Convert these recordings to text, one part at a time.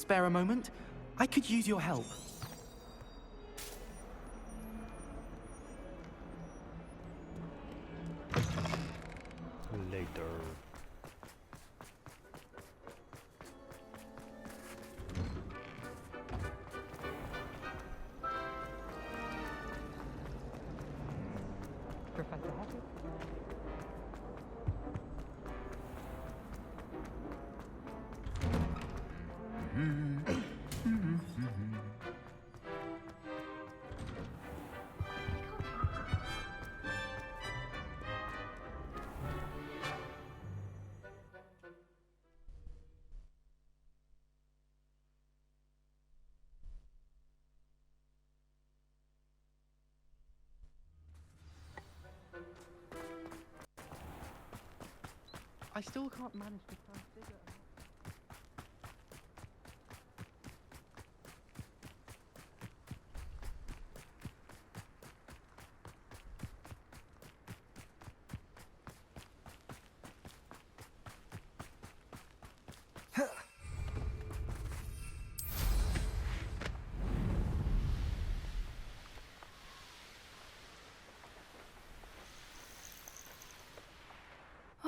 spare a moment? I could use your help. Later. Professor Hogwarts. I still can't manage to transfigure.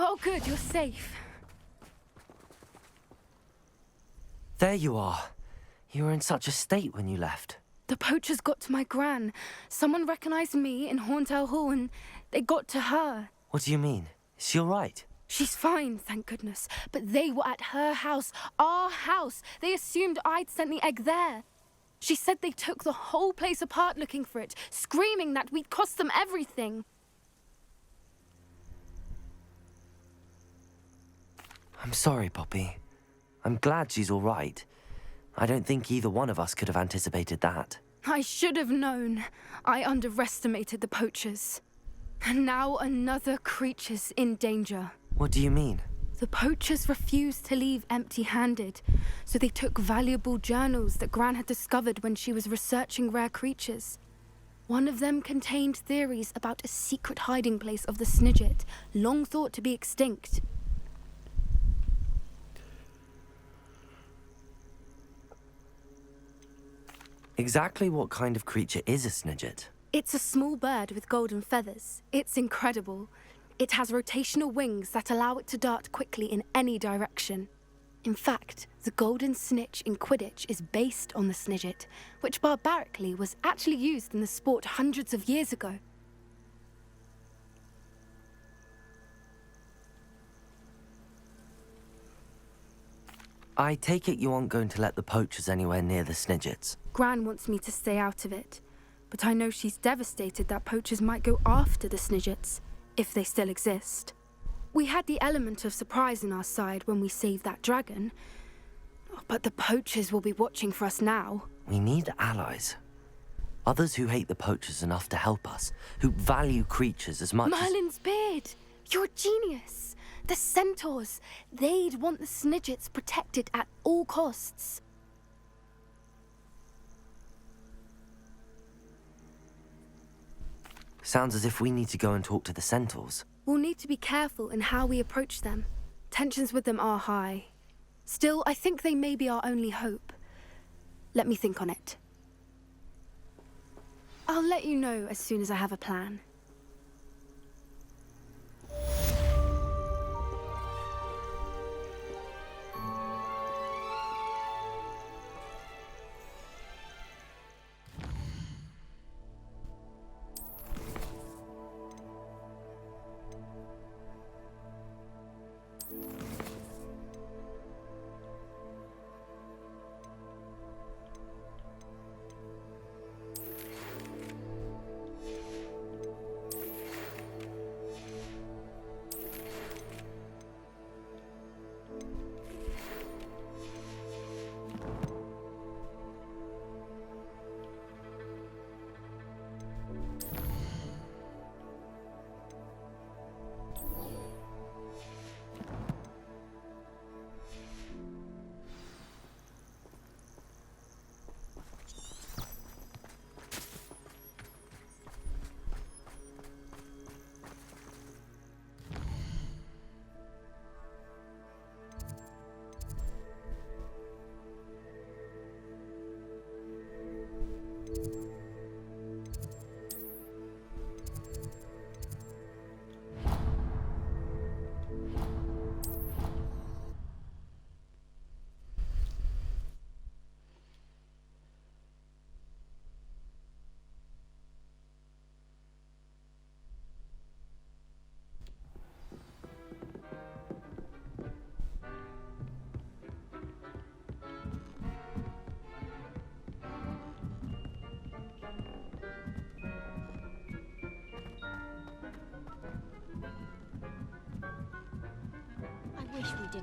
Oh, good, you're safe. There you are. You were in such a state when you left. The poachers got to my gran. Someone recognized me in Horntail Hall and they got to her. What do you mean? Is she all right? She's fine, thank goodness. But they were at her house, our house. They assumed I'd sent the egg there. She said they took the whole place apart looking for it, screaming that we'd cost them everything. I'm sorry, Poppy. I'm glad she's all right. I don't think either one of us could have anticipated that. I should have known. I underestimated the poachers. And now another creature's in danger. What do you mean? The poachers refused to leave empty-handed, so they took valuable journals that Gran had discovered when she was researching rare creatures. One of them contained theories about a secret hiding place of the Snidget, long thought to be extinct. Exactly what kind of creature is a Snidget? It's a small bird with golden feathers. It's incredible. It has rotational wings that allow it to dart quickly in any direction. In fact, the golden snitch in Quidditch is based on the Snidget, which barbarically was actually used in the sport hundreds of years ago. I take it you aren't going to let the poachers anywhere near the Snidgets. Gran wants me to stay out of it, but I know she's devastated that poachers might go after the Snidgets, if they still exist. We had the element of surprise on our side when we saved that dragon, but the poachers will be watching for us now. We need allies. Others who hate the poachers enough to help us, who value creatures as much Merlin's beard! You're a genius! The centaurs! They'd want the Snidgets protected at all costs. Sounds as if we need to go and talk to the centaurs. We'll need to be careful in how we approach them. Tensions with them are high. Still, I think they may be our only hope. Let me think on it. I'll let you know as soon as I have a plan.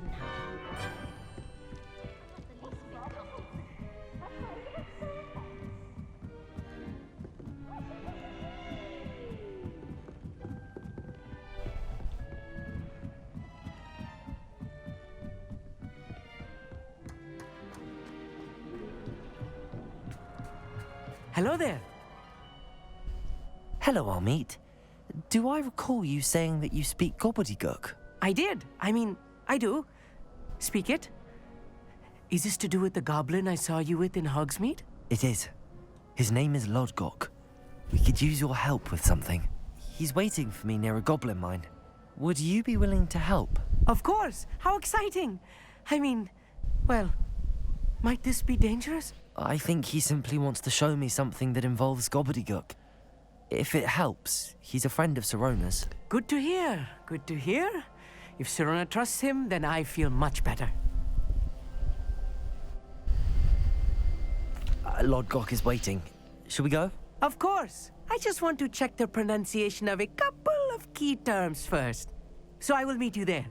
didn't have to. Not the least bit comfortable. Hello there. Hello, Armeet. Do I recall you saying that you speak gobbledygook? I did. I do. Speak it. Is this to do with the goblin I saw you with in Hogsmeade? It is. His name is Lodgok. We could use your help with something. He's waiting for me near a goblin mine. Would you be willing to help? Of course. How exciting. Well, might this be dangerous? I think he simply wants to show me something that involves gobbledygook. If it helps, he's a friend of Sirona's. Good to hear. Good to hear. If Sirona trusts him, then I feel much better. Lodgok is waiting. Shall we go? Of course. I just want to check the pronunciation of a couple of key terms first. So I will meet you there.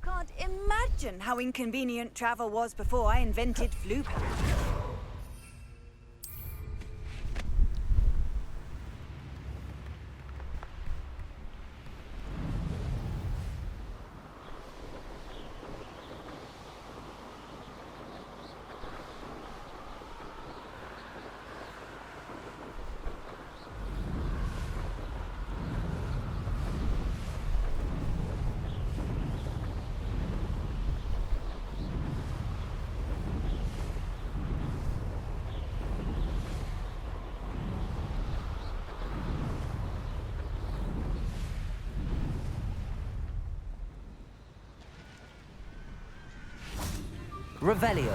Can't imagine how inconvenient travel was before I invented flu packs. Revelio.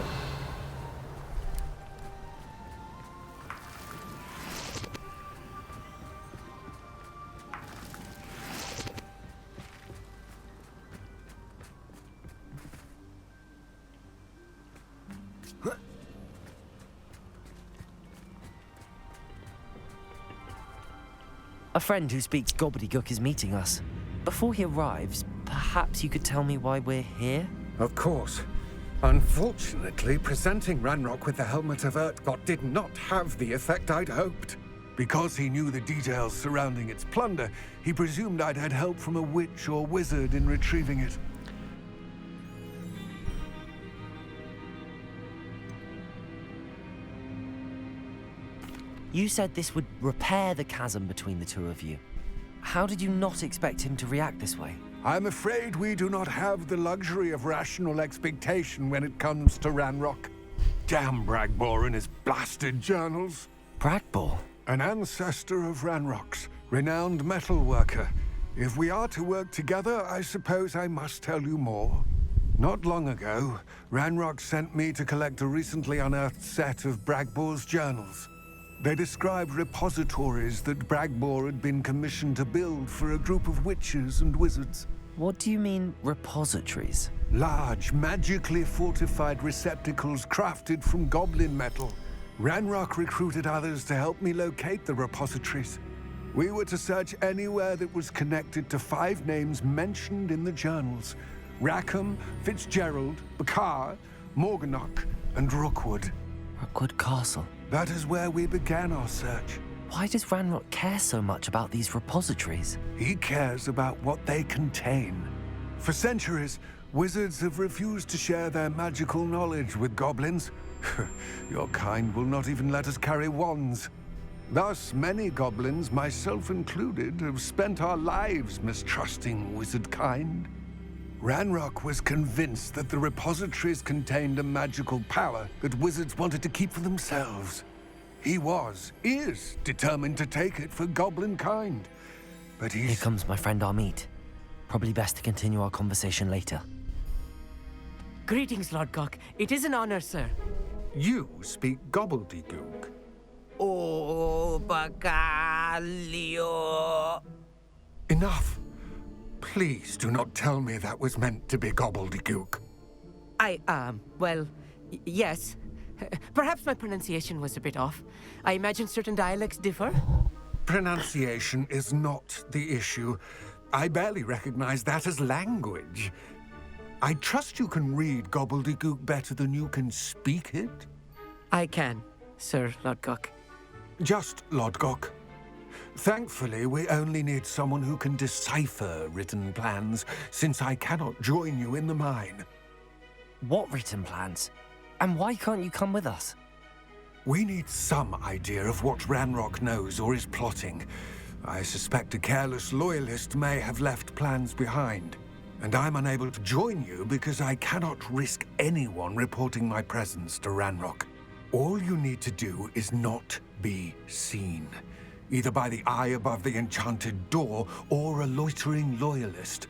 A friend who speaks gobbledygook is meeting us. Before he arrives, perhaps you could tell me why we're here? Of course. Unfortunately, presenting Ranrock with the Helmet of Urtkot did not have the effect I'd hoped. Because he knew the details surrounding its plunder, he presumed I'd had help from a witch or wizard in retrieving it. You said this would repair the chasm between the two of you. How did you not expect him to react this way? I'm afraid we do not have the luxury of rational expectation when it comes to Ranrock. Damn Bragbor and his blasted journals. Bragbor? An ancestor of Ranrock's, renowned metal worker. If we are to work together, I suppose I must tell you more. Not long ago, Ranrock sent me to collect a recently unearthed set of Bragbor's journals. They described repositories that Bragbor had been commissioned to build for a group of witches and wizards. What do you mean, repositories? Large, magically fortified receptacles crafted from goblin metal. Ranrock recruited others to help me locate the repositories. We were to search anywhere that was connected to 5 names mentioned in the journals: Rackham, Fitzgerald, Bakar, Morganach, and Rookwood. Rookwood Castle. That is where we began our search. Why does Ranrock care so much about these repositories? He cares about what they contain. For centuries, wizards have refused to share their magical knowledge with goblins. Your kind will not even let us carry wands. Thus, many goblins, myself included, have spent our lives mistrusting wizard kind. Ranrock was convinced that the repositories contained a magical power that wizards wanted to keep for themselves. He is determined to take it for goblin kind. But Here comes my friend Amit. Probably best to continue our conversation later. Greetings, Lord Gok. It is an honor, sir. You speak gobbledygook. Oh, Bacalio. Enough. Please do not tell me that was meant to be gobbledygook. Yes. Perhaps my pronunciation was a bit off. I imagine certain dialects differ. Pronunciation is not the issue. I barely recognize that as language. I trust you can read gobbledygook better than you can speak it? I can, Sir Lord Gok. Just Lodgok. Thankfully, we only need someone who can decipher written plans, since I cannot join you in the mine. What written plans? And why can't you come with us? We need some idea of what Ranrock knows or is plotting. I suspect a careless loyalist may have left plans behind. And I'm unable to join you because I cannot risk anyone reporting my presence to Ranrock. All you need to do is not be seen, either by the eye above the enchanted door or a loitering loyalist.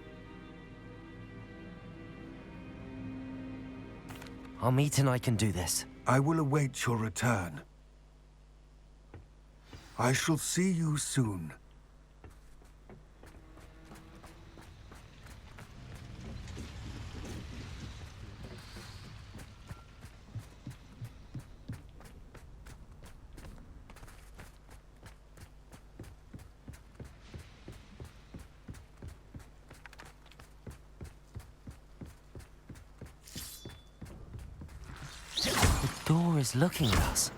Amit and I can do this. I will await your return. I shall see you soon. The door is looking at us.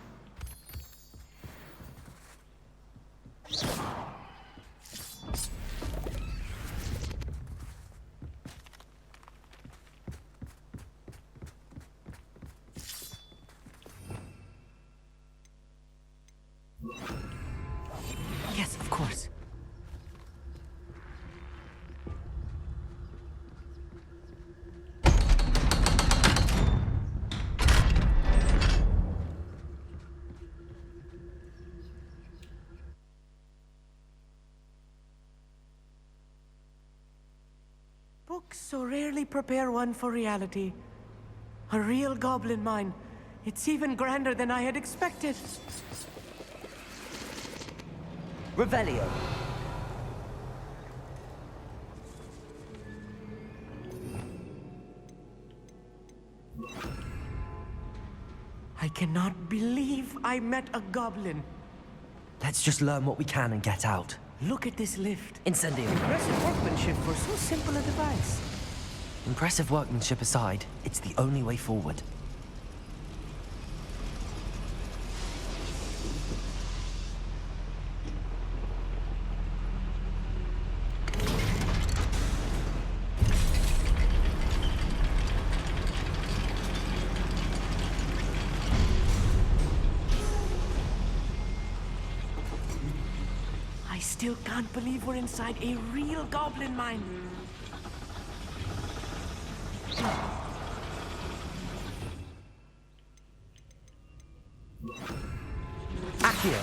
Yes, of course. Books so rarely prepare one for reality. A real goblin mine. It's even grander than I had expected. Revelio. I cannot believe I met a goblin. Let's just learn what we can and get out. Look at this lift. Incendio. Impressive workmanship for so simple a device. Impressive workmanship aside, it's the only way forward. I still can't believe we're inside a real goblin mine. Accio.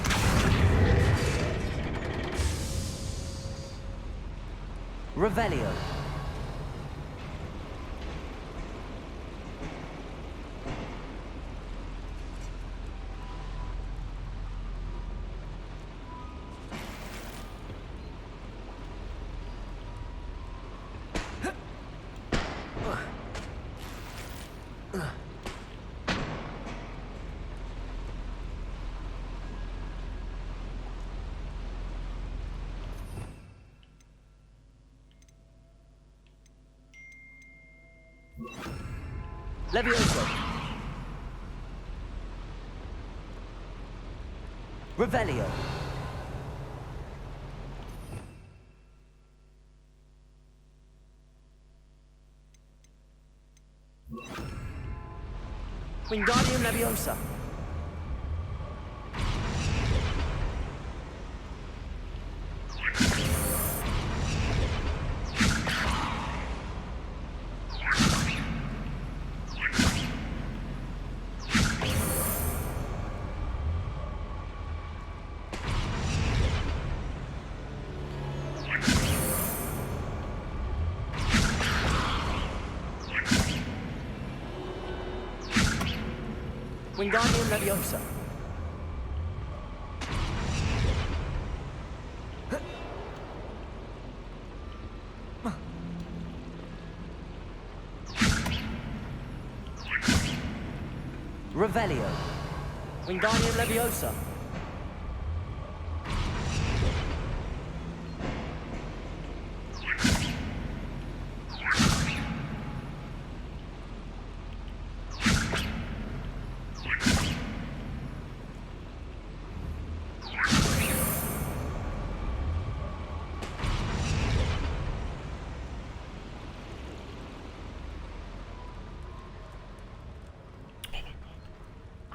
Revelio. Levioso. Revelio. Wingardium Leviosa. Wingardium Leviosa. Revelio. Wingardium Leviosa.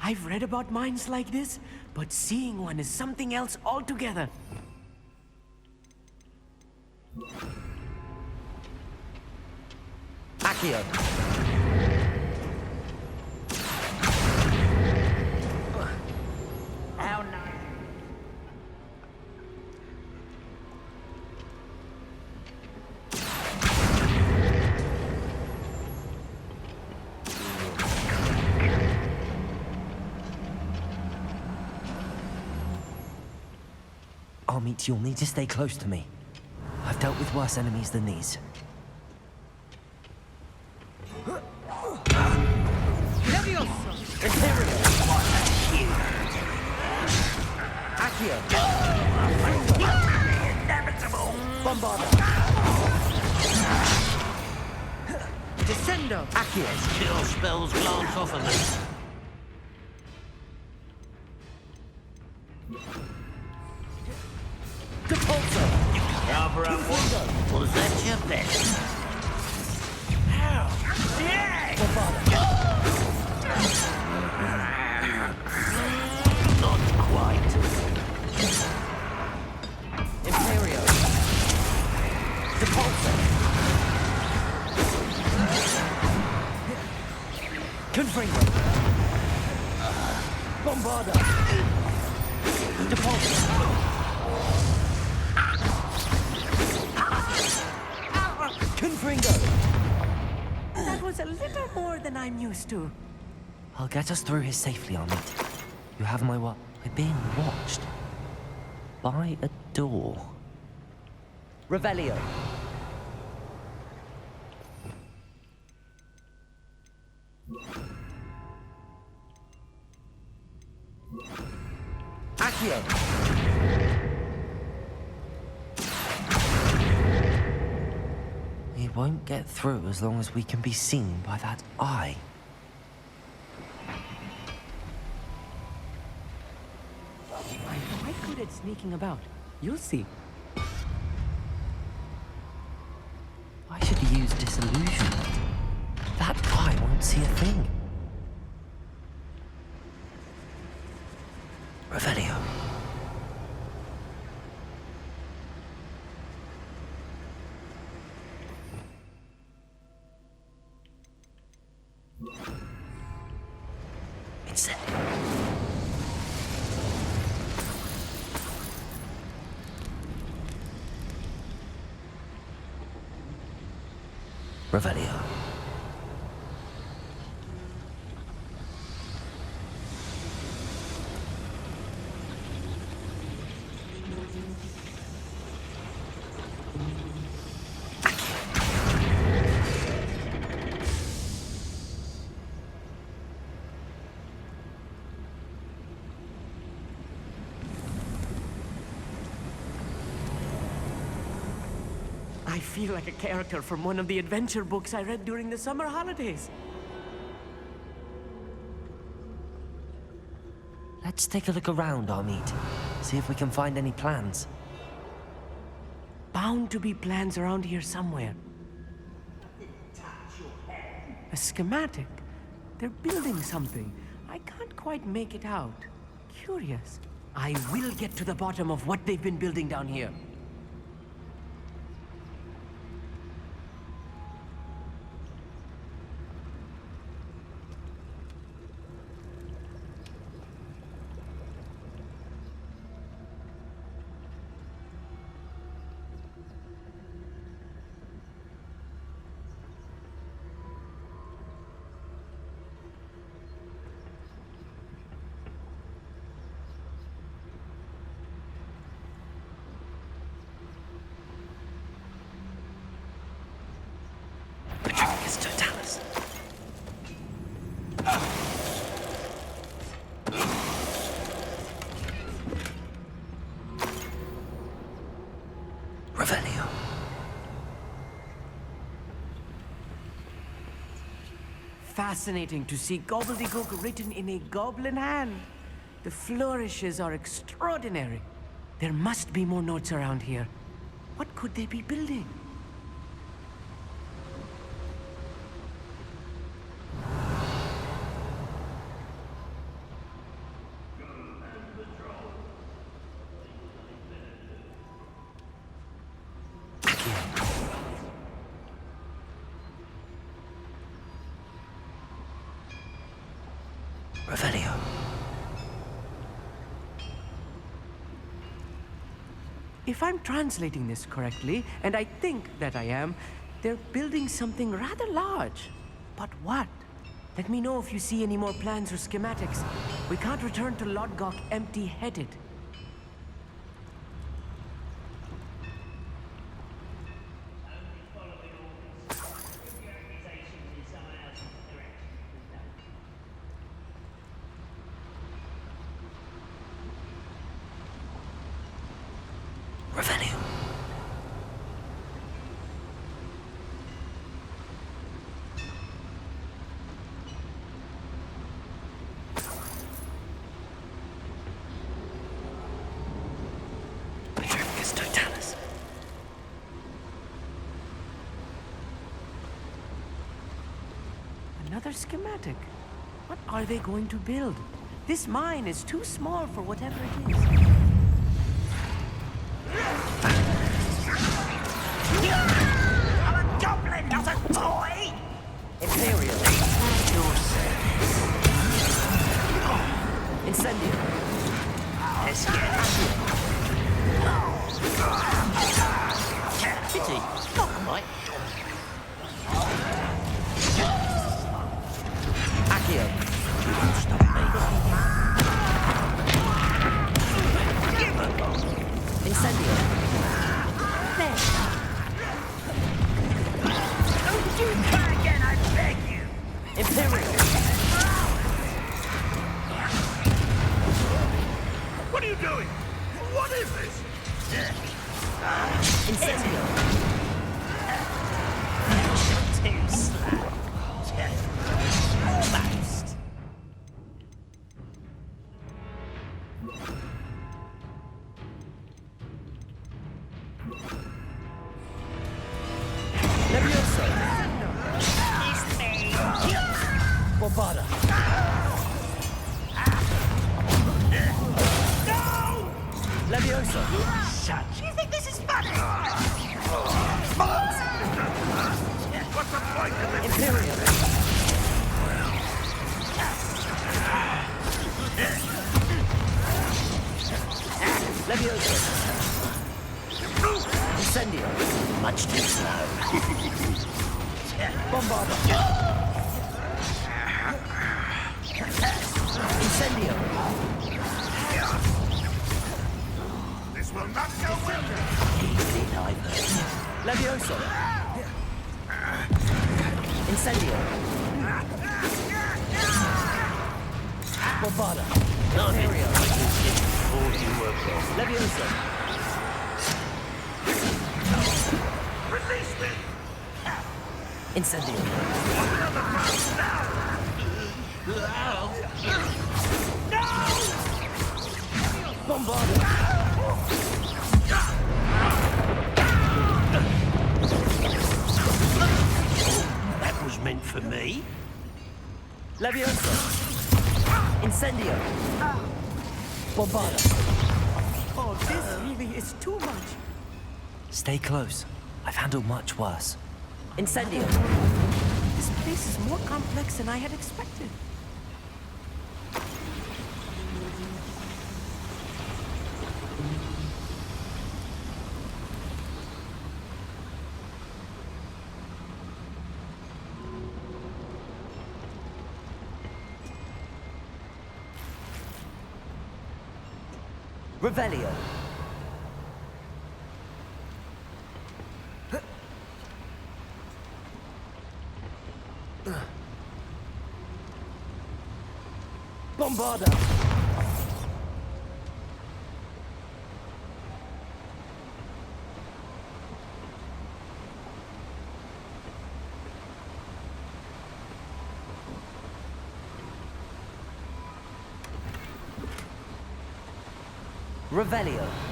I've read about mines like this, but seeing one is something else altogether. Accio. How nice. Armit, you'll need to stay close to me. I've dealt with worse enemies than these. Accio. Bombarda. Descendo. Accio. Kill spells glance off of this. Depulso. Cover up one. Was that your best? Not quite. Imperio. Depulso. Confringo. Bombarda. Depulso. Confringo. That was a little more than I'm used to. I'll get us through here safely, Armit. You have my word. We're being watched. By a door. Revelio. Accio. We won't get through as long as we can be seen by that eye. I'm quite good at sneaking about. You'll see. Why should he use disillusionment? That eye won't see a thing. Revelio. It's it. Revelio. I feel like a character from one of the adventure books I read during the summer holidays. Let's take a look around, Armit. See if we can find any plans. Bound to be plans around here somewhere. A schematic. They're building something. I can't quite make it out. Curious. I will get to the bottom of what they've been building down here. fascinating to see gobbledygook written in a goblin hand. The flourishes are extraordinary. There must be more notes around here. What could they be building? Revelio. If I'm translating this correctly, and I think that I am, they're building something rather large. But what? Let me know if you see any more plans or schematics. We can't return to Lodgok empty-headed. Revelio. Petrificus totalis. Another schematic. What are they going to build? This mine is too small for whatever it is. I'm a goblin, not a toy! Imperial. Incendio. Let's get Pity. Not quite. Accio. You won't stop me. Incendio. Don't you try again, I beg you! Imperial. What are you doing? What is this? Incendio. Too slow. Almost. Levioso. It's me. Bombarda. No! Levioso. Shut. You think this is funny? What's the point of this? Imperial. Levioso. Incendio. Much too slow. Bombarda. Incendio. This will not go well. Easy neither. Levioso. Incendio. Bombarda. Imperial. Levioso. Release me! Incendio. Bombarda. That was meant for me. Levioso. Incendio. Bombarda. Oh, this really is too much. Stay close. I've handled much worse. Incendio. This place is more complex than I had expected. Revelio. Bombarda. Revelio.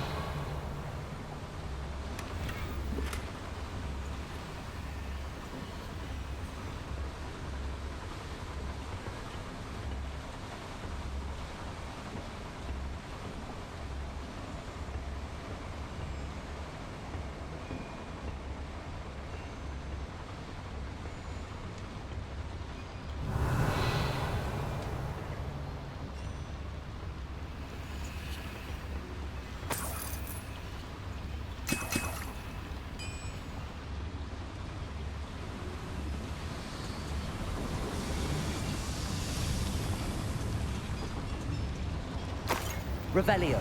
Revelio.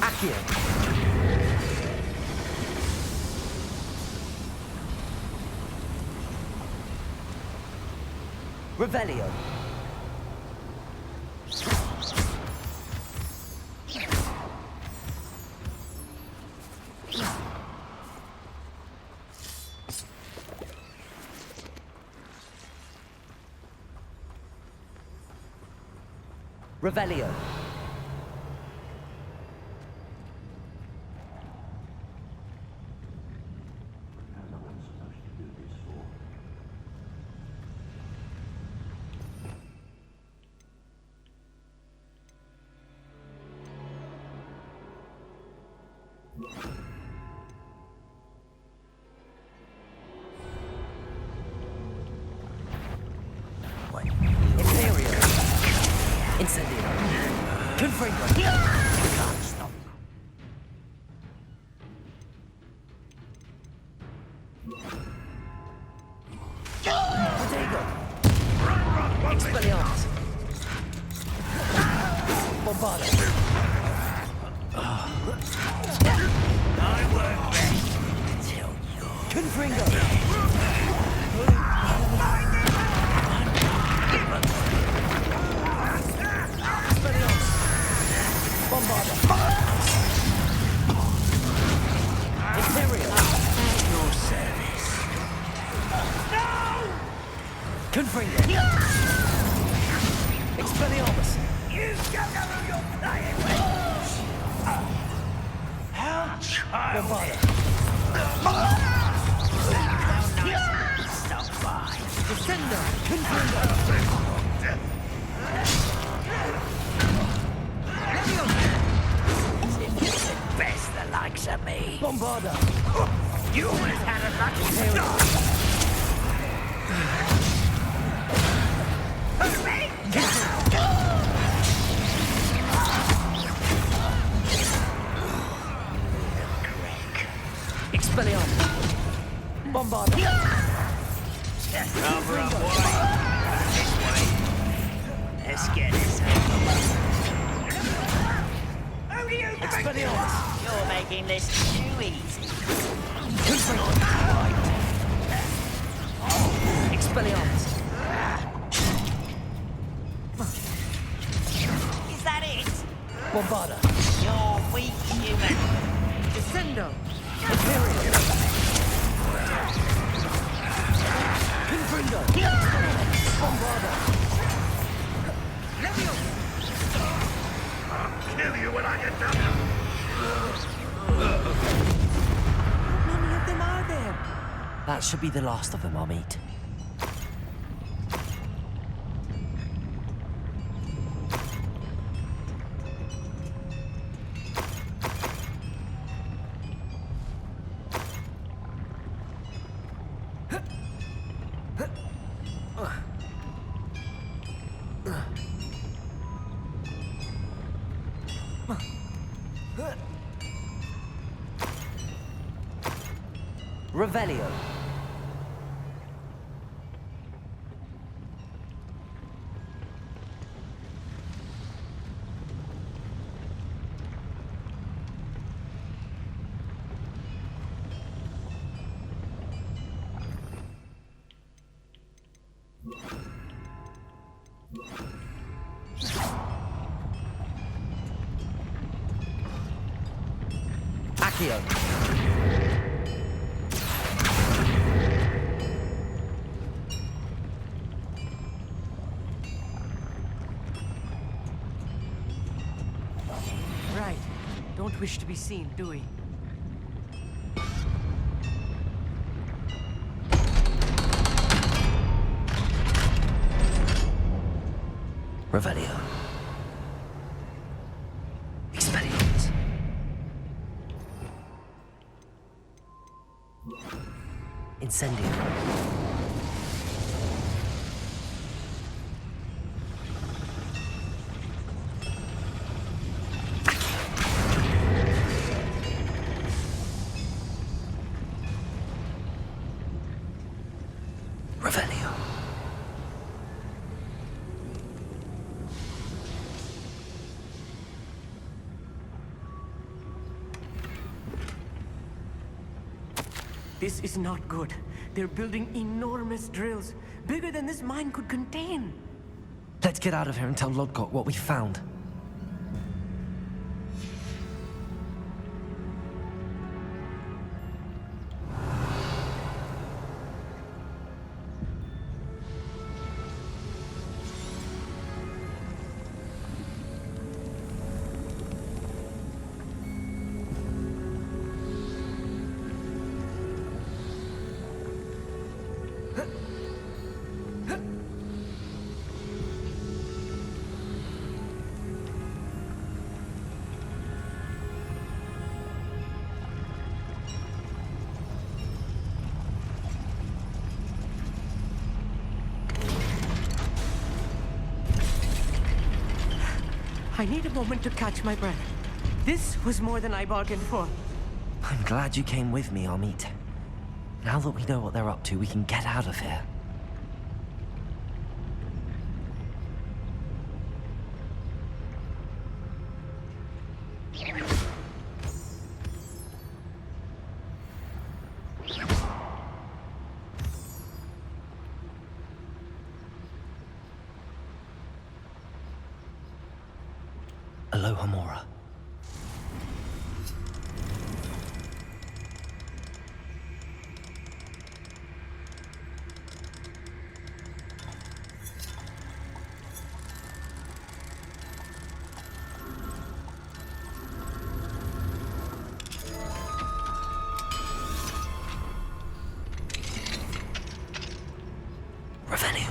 Accio. Revelio. Revelio. Imperio. Incendio. Confringo. Can't stop. Protego. Expelliarmus. Bombardo. I work best till you're... Confringo. Bombardo. Imperial. Your service. Confringo. Expelliarmus. You don't know who you're playing with! How childish! Stop by. Descendo. Confringo. It's the best the likes of me. Bombardo. You always had a lucky start. Expelliarmus. Bombardo. Cover up, boy. This way. Let's get this Who do you think Expelliarmus. you're making this too easy? Confringo. Expelliarmus. Is that it? Bombardo. You're weak, human. Descendo. Imperial. Confringo. Bombardo. I'll kill you when I get done. How many of them are there? That should be the last of them I'll meet. Revelio. Accio. Right. Don't wish to be seen, do we? Revelio. Expelliarmus. Incendio. Revelio. This is not good. They're building enormous drills, bigger than this mine could contain. Let's get out of here and tell Lodgok what we found. I need a moment to catch my breath. This was more than I bargained for. I'm glad you came with me, Amit. Now that we know what they're up to, we can get out of here. Aloha Mora. Revenue.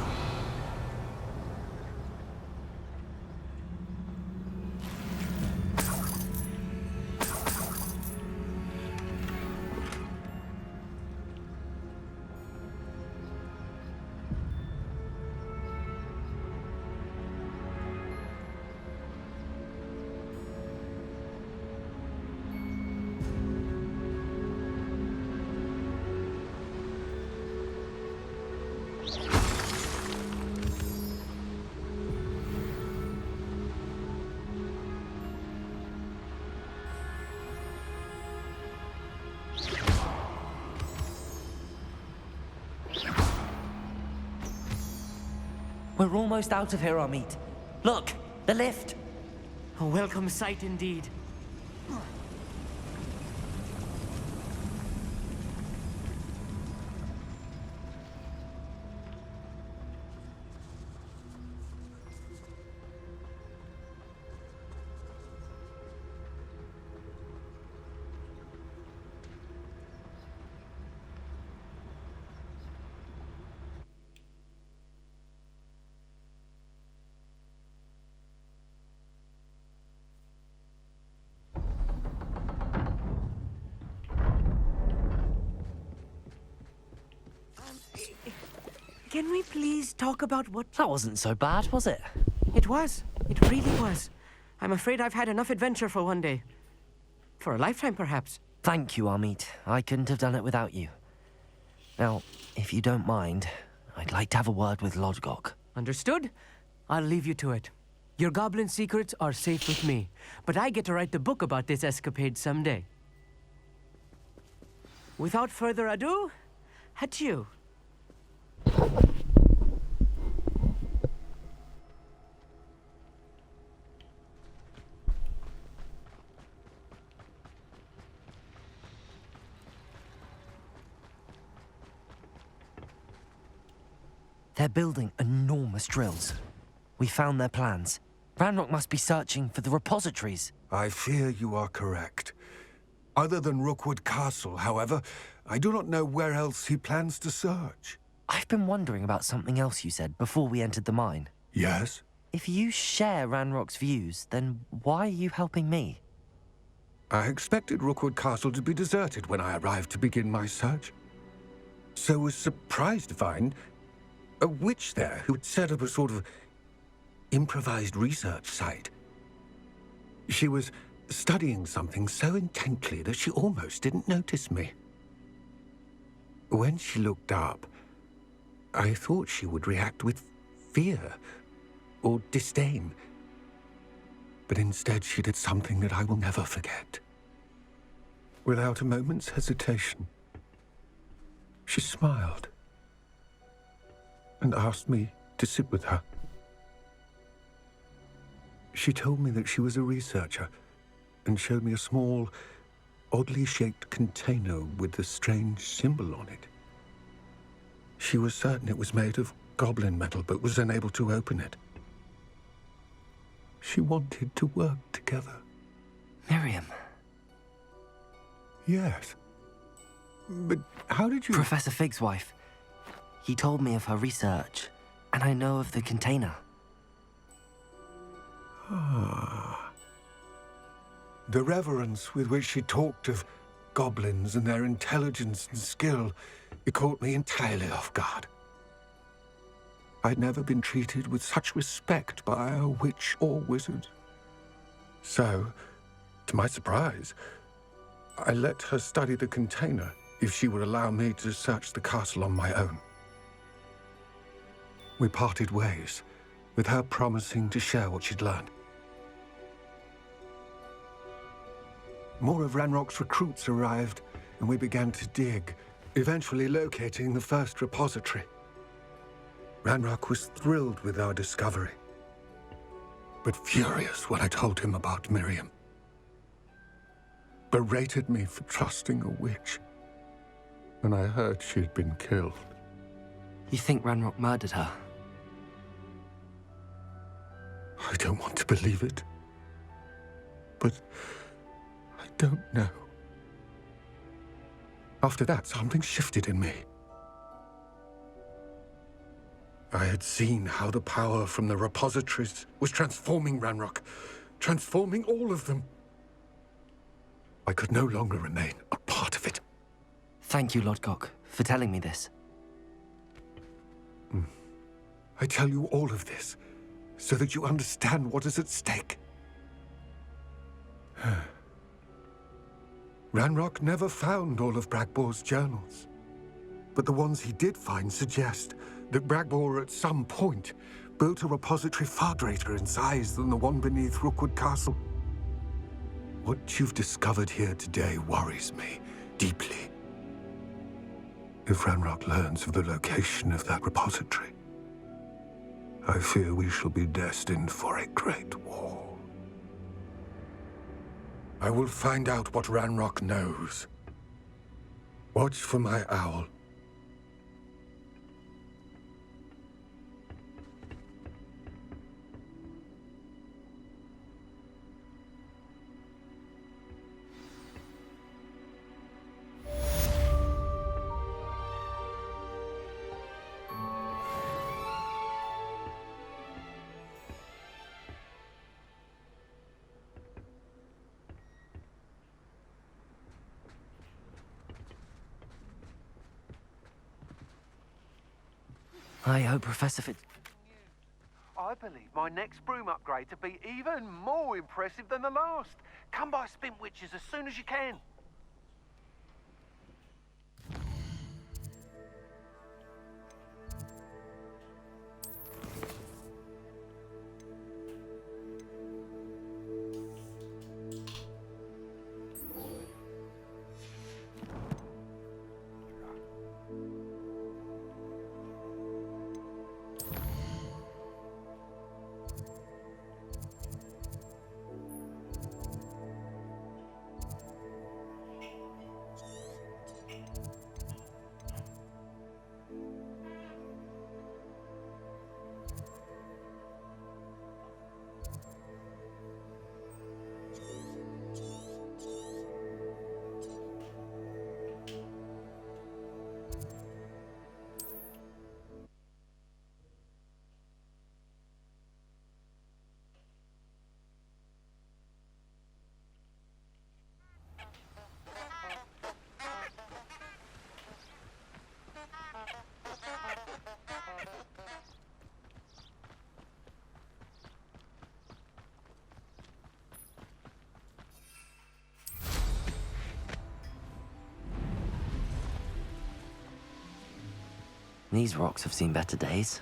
We're almost out of here, Amit. Look, the lift. A welcome sight indeed. Can we please talk about what... That wasn't so bad, was it? It was. It really was. I'm afraid I've had enough adventure for one day. For a lifetime, perhaps. Thank you, Amit. I couldn't have done it without you. Now, if you don't mind, I'd like to have a word with Lodgok. Understood? I'll leave you to it. Your goblin secrets are safe with me, but I get to write the book about this escapade someday. Without further ado, adieu. They're building enormous drills. We found their plans. Ranrock must be searching for the repositories. I fear you are correct. Other than Rookwood Castle, however, I do not know where else he plans to search. I've been wondering about something else you said before we entered the mine. Yes? If you share Ranrock's views, then why are you helping me? I expected Rookwood Castle to be deserted when I arrived to begin my search. So was surprised to find a witch there who had set up a sort of improvised research site. She was studying something so intently that she almost didn't notice me. When she looked up, I thought she would react with fear or disdain. But instead she did something that I will never forget. Without a moment's hesitation, she smiled and asked me to sit with her. She told me that she was a researcher and showed me a small, oddly shaped container with a strange symbol on it. She was certain it was made of goblin metal, but was unable to open it. She wanted to work together. Miriam. Yes. But how did you... Professor Fig's wife. He told me of her research, and I know of the container. Ah. The reverence with which she talked of goblins and their intelligence and skill, it caught me entirely off guard. I'd never been treated with such respect by a witch or wizard. So, to my surprise, I let her study the container if she would allow me to search the castle on my own. We parted ways, with her promising to share what she'd learned. More of Ranrock's recruits arrived, and we began to dig, eventually locating the first repository. Ranrock was thrilled with our discovery, but furious when I told him about Miriam. Berated me for trusting a witch, and I heard she'd been killed. You think Ranrock murdered her? I don't want to believe it, but I don't know. After that, something shifted in me. I had seen how the power from the repositories was transforming Ranrock, transforming all of them. I could no longer remain a part of it. Thank you, Lodgok, for telling me this. I tell you all of this so that you understand what is at stake. Ranrock never found all of Bragbor's journals, but the ones he did find suggest that Bragbor at some point built a repository far greater in size than the one beneath Rookwood Castle. What you've discovered here today worries me deeply. If Ranrock learns of the location of that repository, I fear we shall be destined for a great war. I will find out what Ranrock knows. Watch for my owl. I hope Professor Fig... I believe my next broom upgrade to be even more impressive than the last. Come by Spint Witches as soon as you can. These rocks have seen better days.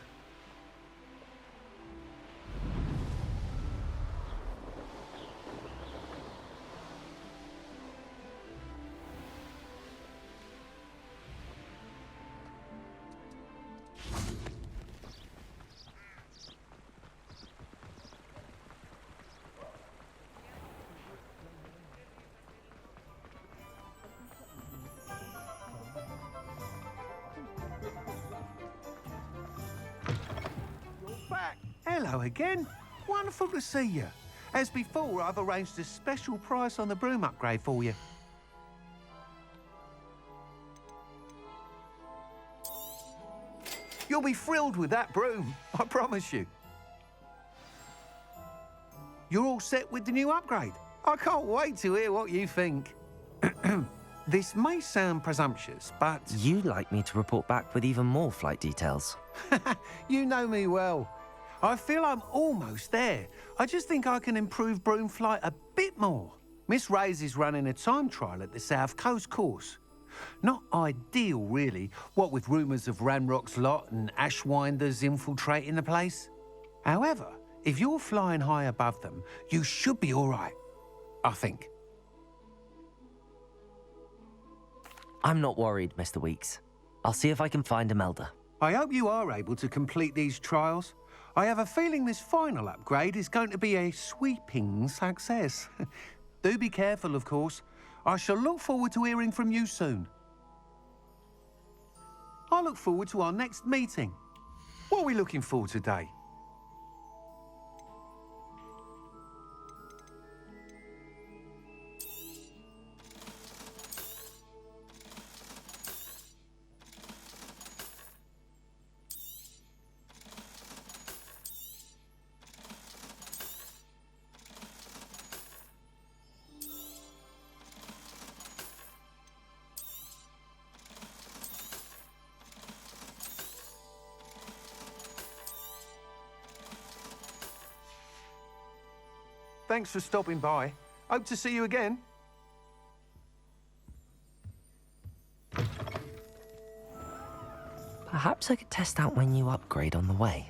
Back. Hello again. Wonderful to see you. As before, I've arranged a special price on the broom upgrade for you. You'll be thrilled with that broom, I promise you. You're all set with the new upgrade. I can't wait to hear what you think. This may sound presumptuous, but... You'd like me to report back with even more flight details. You know me well. I feel I'm almost there. I just think I can improve broom flight a bit more. Miss Ray's is running a time trial at the South Coast course. Not ideal, really, what with rumours of Ranrock's lot and Ashwinders infiltrating the place. However, if you're flying high above them, you should be all right, I think. I'm not worried, Mr. Weeks. I'll see if I can find Imelda. I hope you are able to complete these trials. I have a feeling this final upgrade is going to be a sweeping success. Do be careful, of course. I shall look forward to hearing from you soon. I look forward to our next meeting. What are we looking for today? Thanks for stopping by. Hope to see you again. Perhaps I could test out my new upgrade on the way.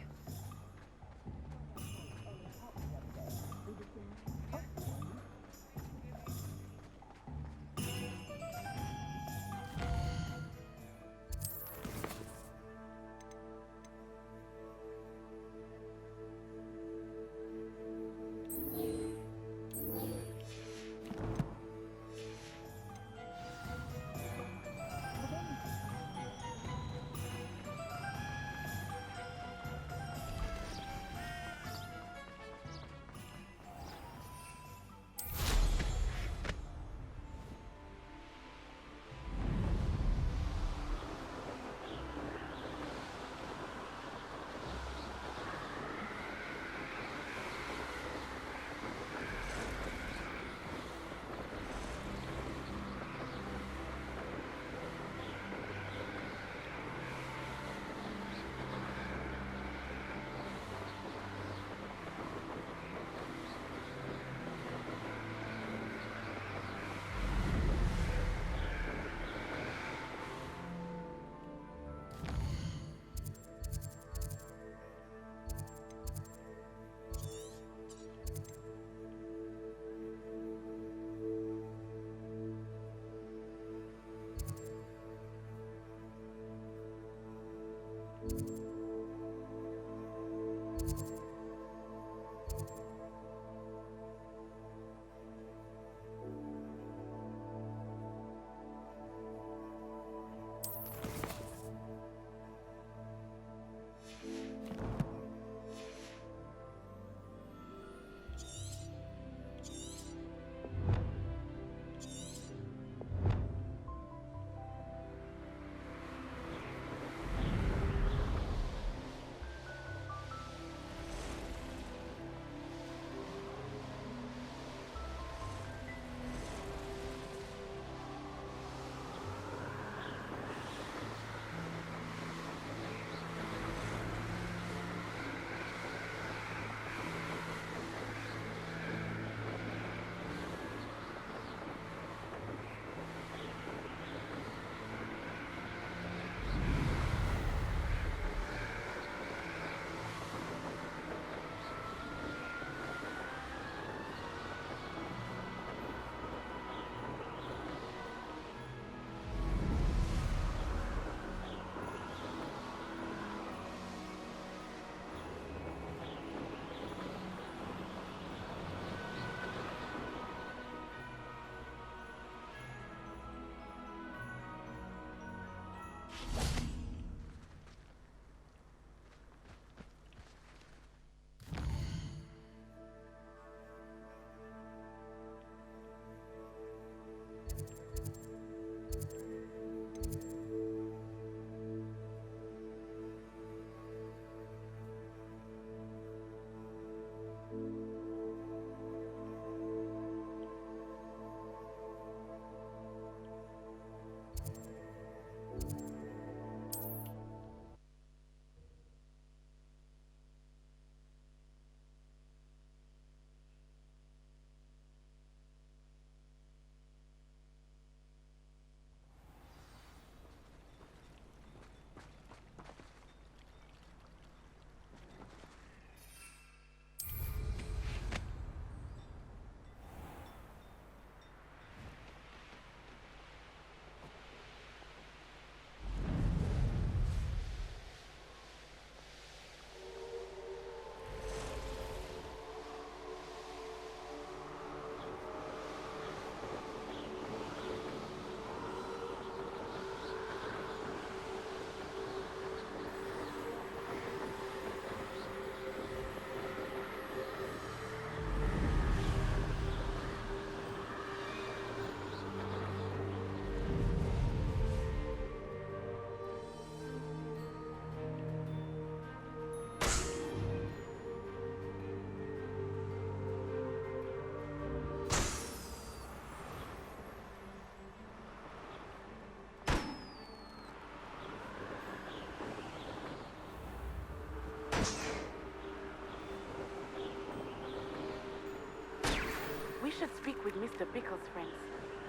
should speak with Mr. Pickle's friends.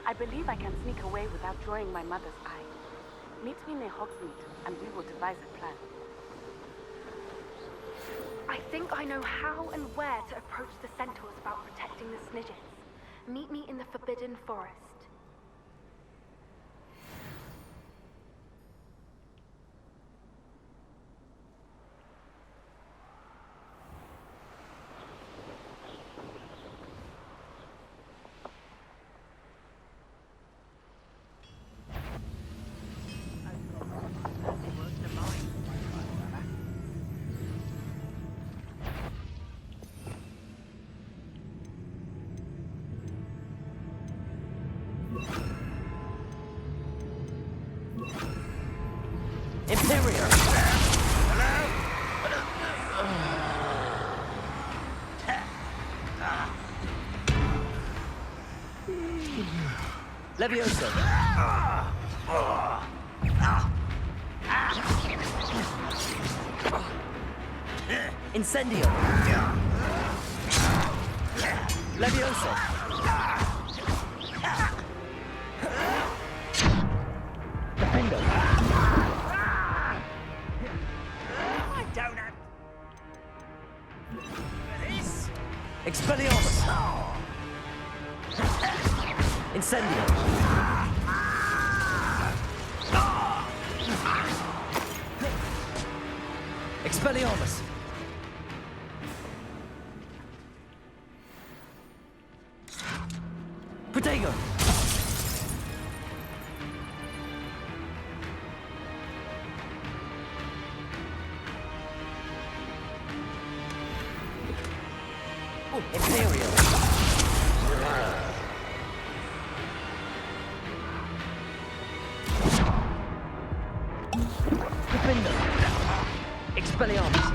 I believe I can sneak away without drawing my mother's eye. Meet me near Hogsmeade, and we will devise a plan. I think I know how and where to approach the centaurs about protecting the Snidgets. Meet me in the Forbidden Forest. Imperial! Levioso! Incendio! Levioso! Defendo! Expelliarmus! Incendio! Expelliarmus! Protego! Imperial! Defender! Expelliarmus!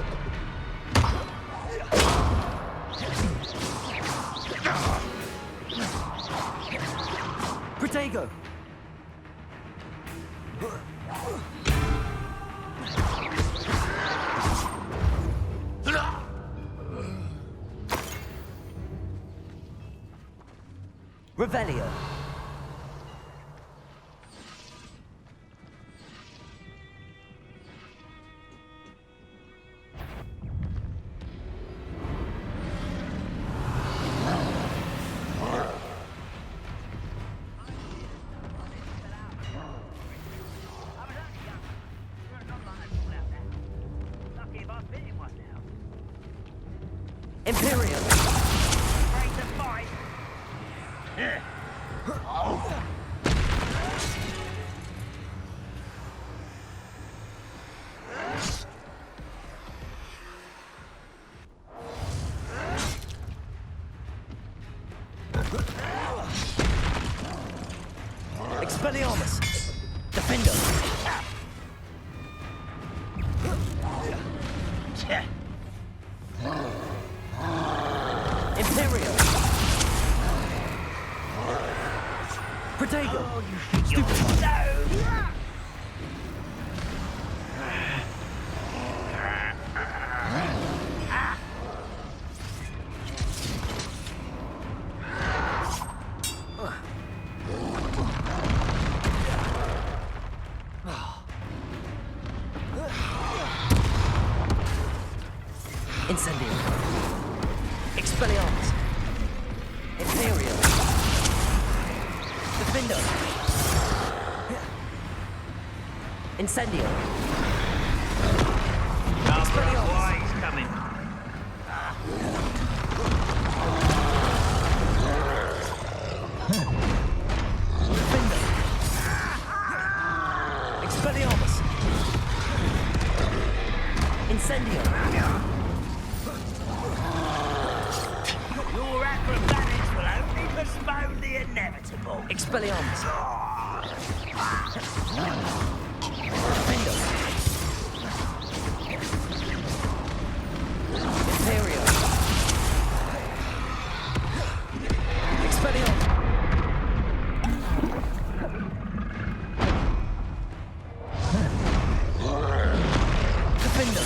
Protego! Revelio! Imperial! Expelliarmus! Defendo! Imperial! Protego! Stupid! Incendio! Expelliarmus! Imperial! Defendo! Incendio! Expelliarmus! He's coming. Defendo! Expelliarmus! Incendio! Your acrobatics will only postpone the inevitable. Expelliarmus! Defendo! Imperial! Expelliarmus! Defendo!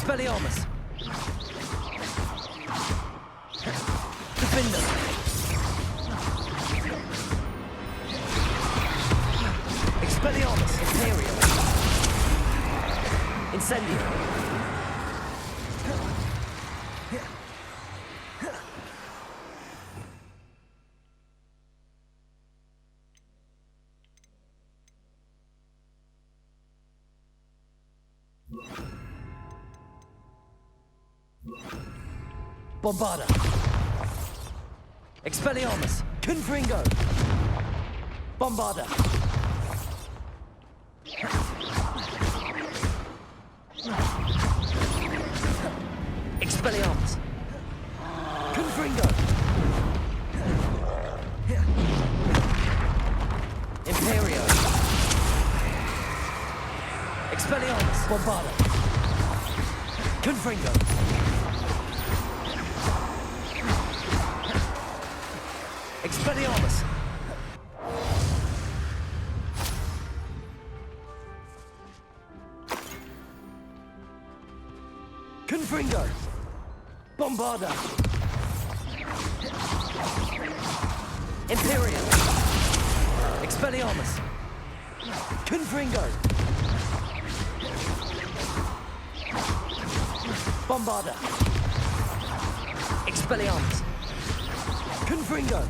Expelliarmus. Defender. Expelliarmus. Imperial. Incendio. Bombarda. Expelliarmus. Confringo. Bombarda. Expelliarmus. Confringo. Imperio. Expelliarmus. Bombarda. Confringo. Expelliarmus. Confringo. Bombarda. Imperial. Expelliarmus. Confringo. Bombarda. Expelliarmus. Confringo.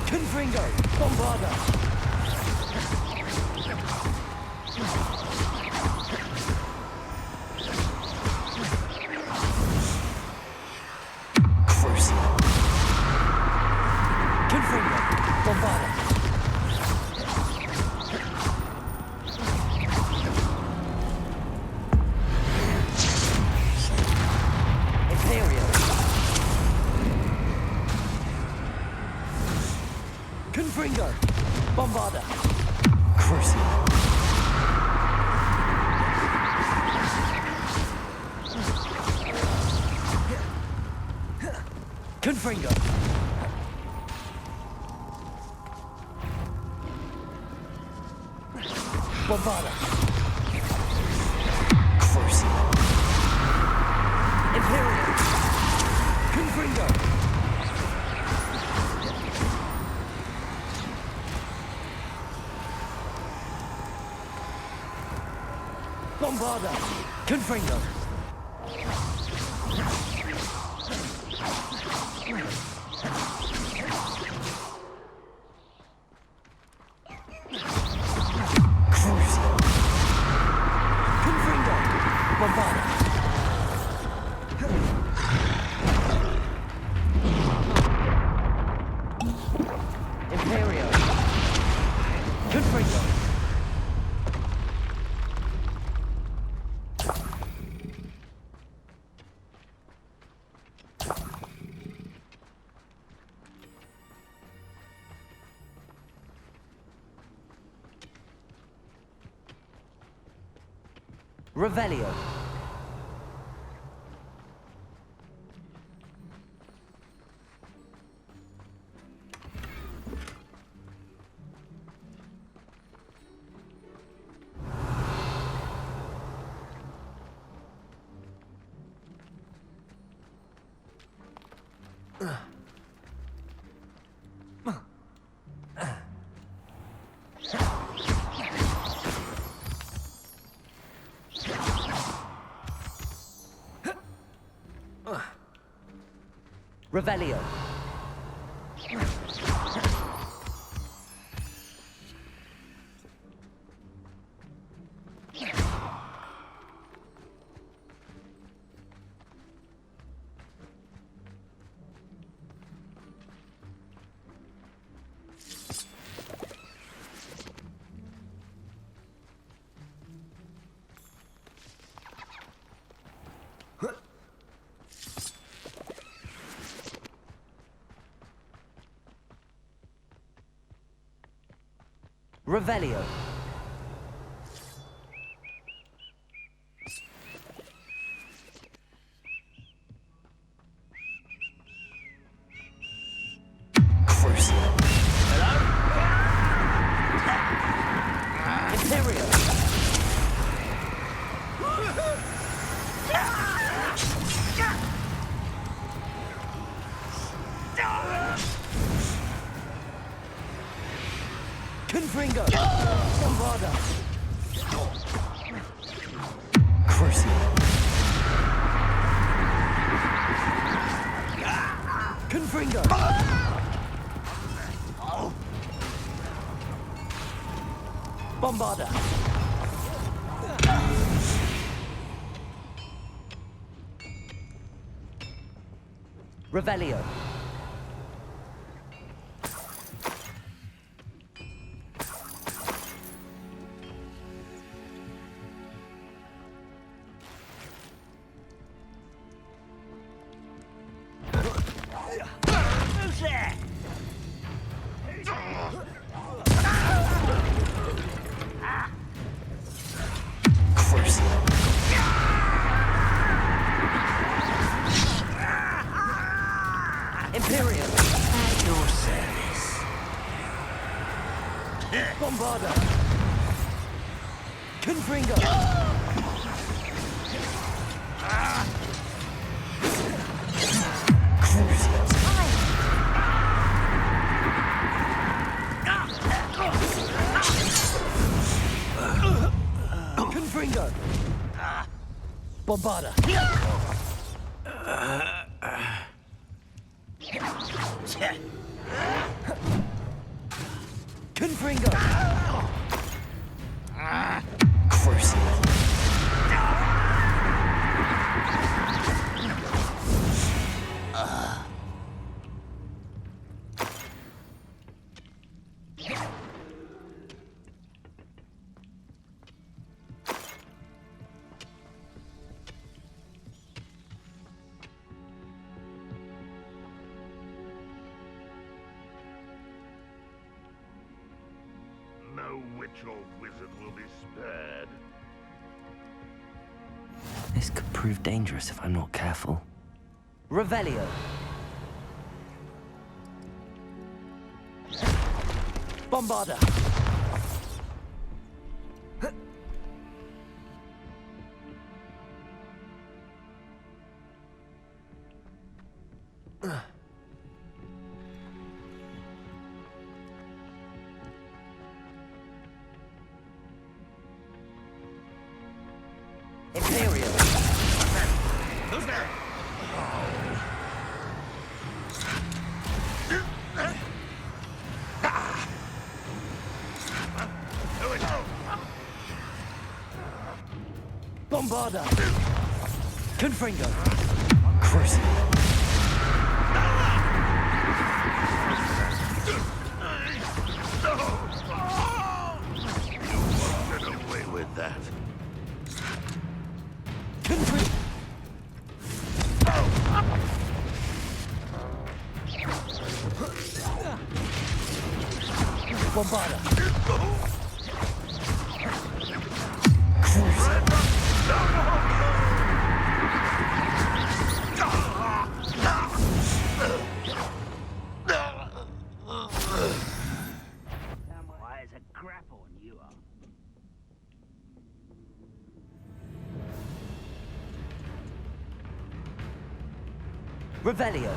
Confringo! Bombarda! Crucial! Confringo! Bombarda! Imperial! Confringo! Bombarda! Crucial! Confringo! Bombarda! Crucial! Imperial! Confringo! Bombarda! Confringo! Crucial! Confringo! Bombarda! Imperio! Confringo! Revelio. Revelio. Revelio. Imperio. Confringo. Bombarda. Crucial. Confringo. Bombarda. Revelio. Who's there? Crucial. Imperio. At your service. Bombarda. Confringo. Confringo. Bombarda. Confringo. Crucial. No witch or wizard will be spared. This could prove dangerous if I'm not careful. Revelio. Bombarda. Imperio. Who's there? Who is it? Bombarda. Confringo. Crucial. You won't get away with that. Confringo. Bombarda. Why is a crap on you are? Revelio.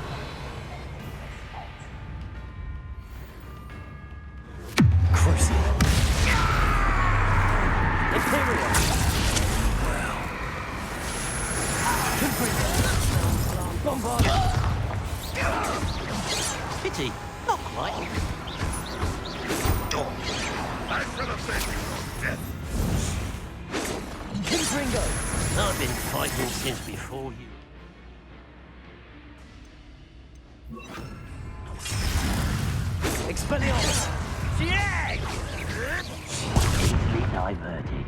Crucial. Imperio. Confringo. Bombarda. Pity. Not quite. I should have saved you from death. Confringo. I've been fighting since before you. Expelliarmus. Yeah! Easily diverted.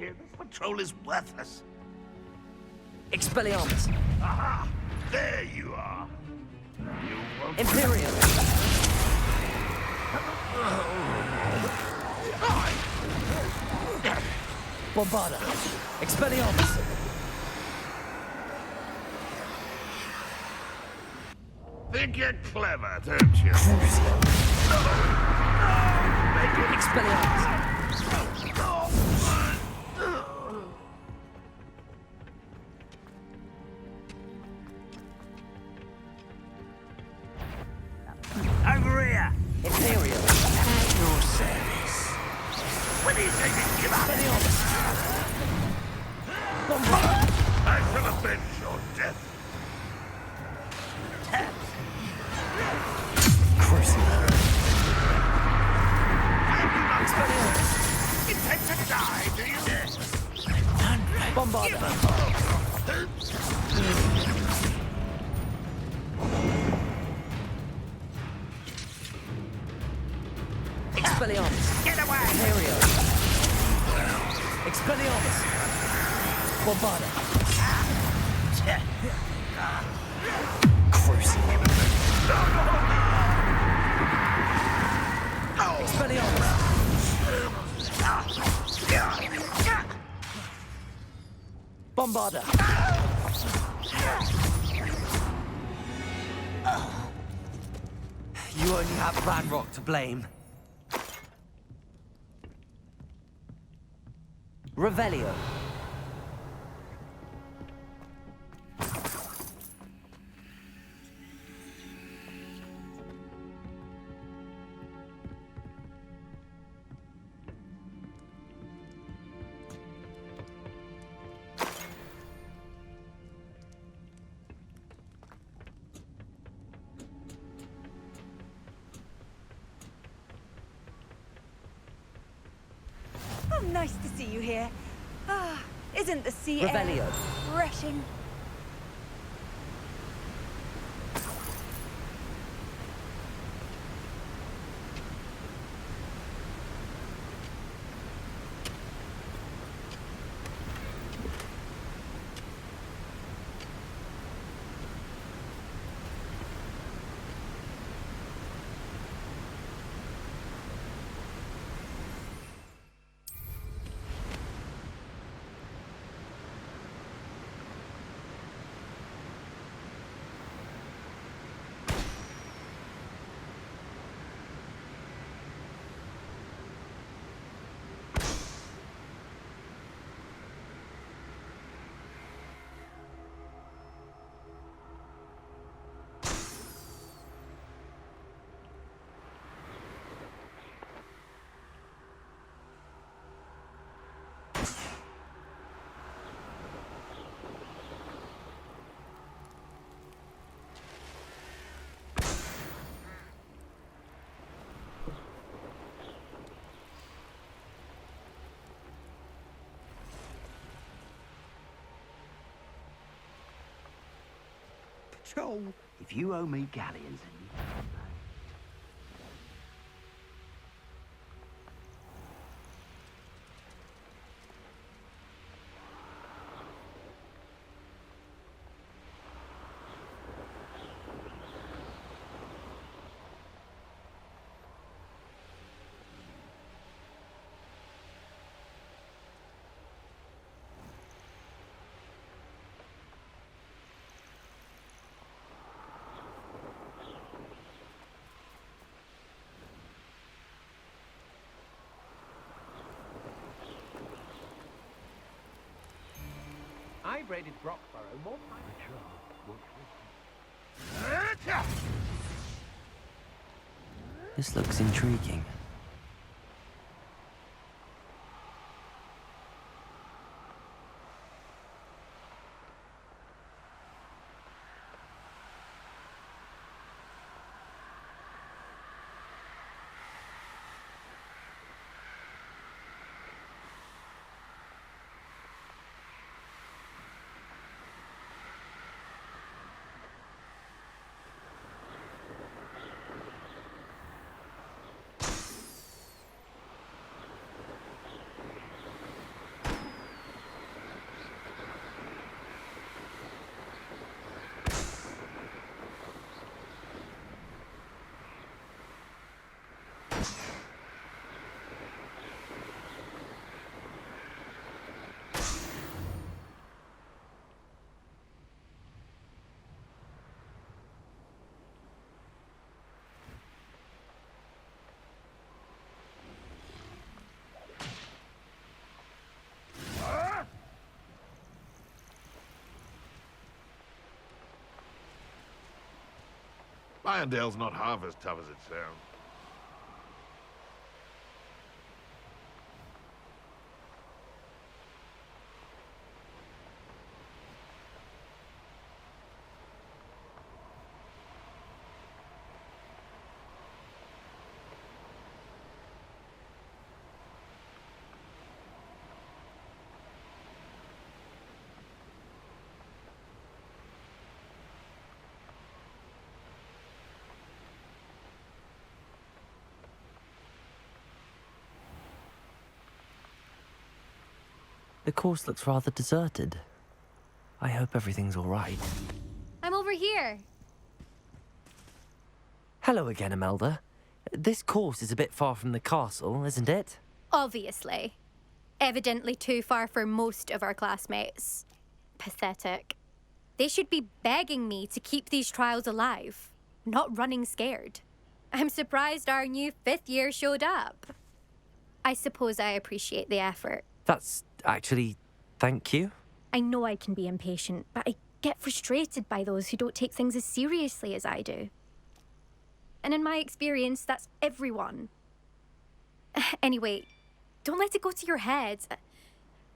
here. This patrol is worthless. Expelliarmus. Aha! There you are. You won't... Imperial. Bombarda. Expelliarmus. Think you're clever, don't you? Expelliarmus. Over here! Imperial. At your service. When do you think you give up? Expelliarmus. Bombarda. I shall avenge your death. Intend to die, do you? Bombarda. Expelliarmus. Get away! Imperial. Expelliarmus. Bombarda. Expelliarmus. Bombarda. You only have Ranrock to blame. Revelio. Oh, nice to see you here. Ah, isn't the sea air Revelio. refreshing? So, if you owe me galleons, I raided Brockborough more times. This looks intriguing. Irondale's not half as tough as it sounds. The course looks rather deserted. I hope everything's all right. I'm over here. Hello again, Imelda. This course is a bit far from the castle, isn't it? Obviously. Evidently too far for most of our classmates. Pathetic. They should be begging me to keep these trials alive, not running scared. I'm surprised our new 5th year showed up. I suppose I appreciate the effort. That's actually... thank you. I know I can be impatient, but I get frustrated by those who don't take things as seriously as I do. And in my experience, that's everyone. Anyway, don't let it go to your head.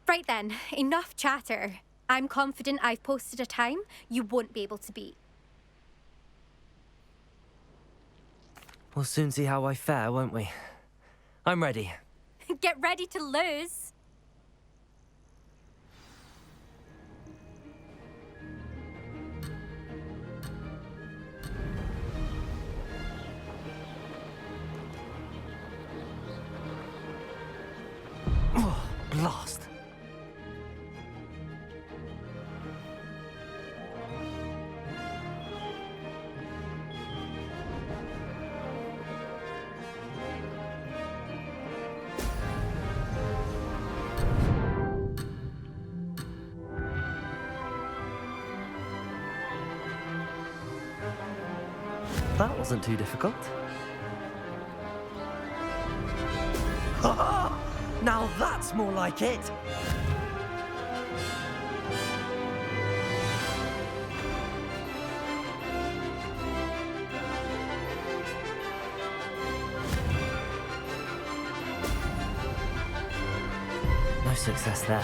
Right then, enough chatter. I'm confident I've posted a time you won't be able to beat. We'll soon see how I fare, won't we? I'm ready. Get ready to lose. Oh, blast. That wasn't too difficult. Ha-ha! Now that's more like it! No success there.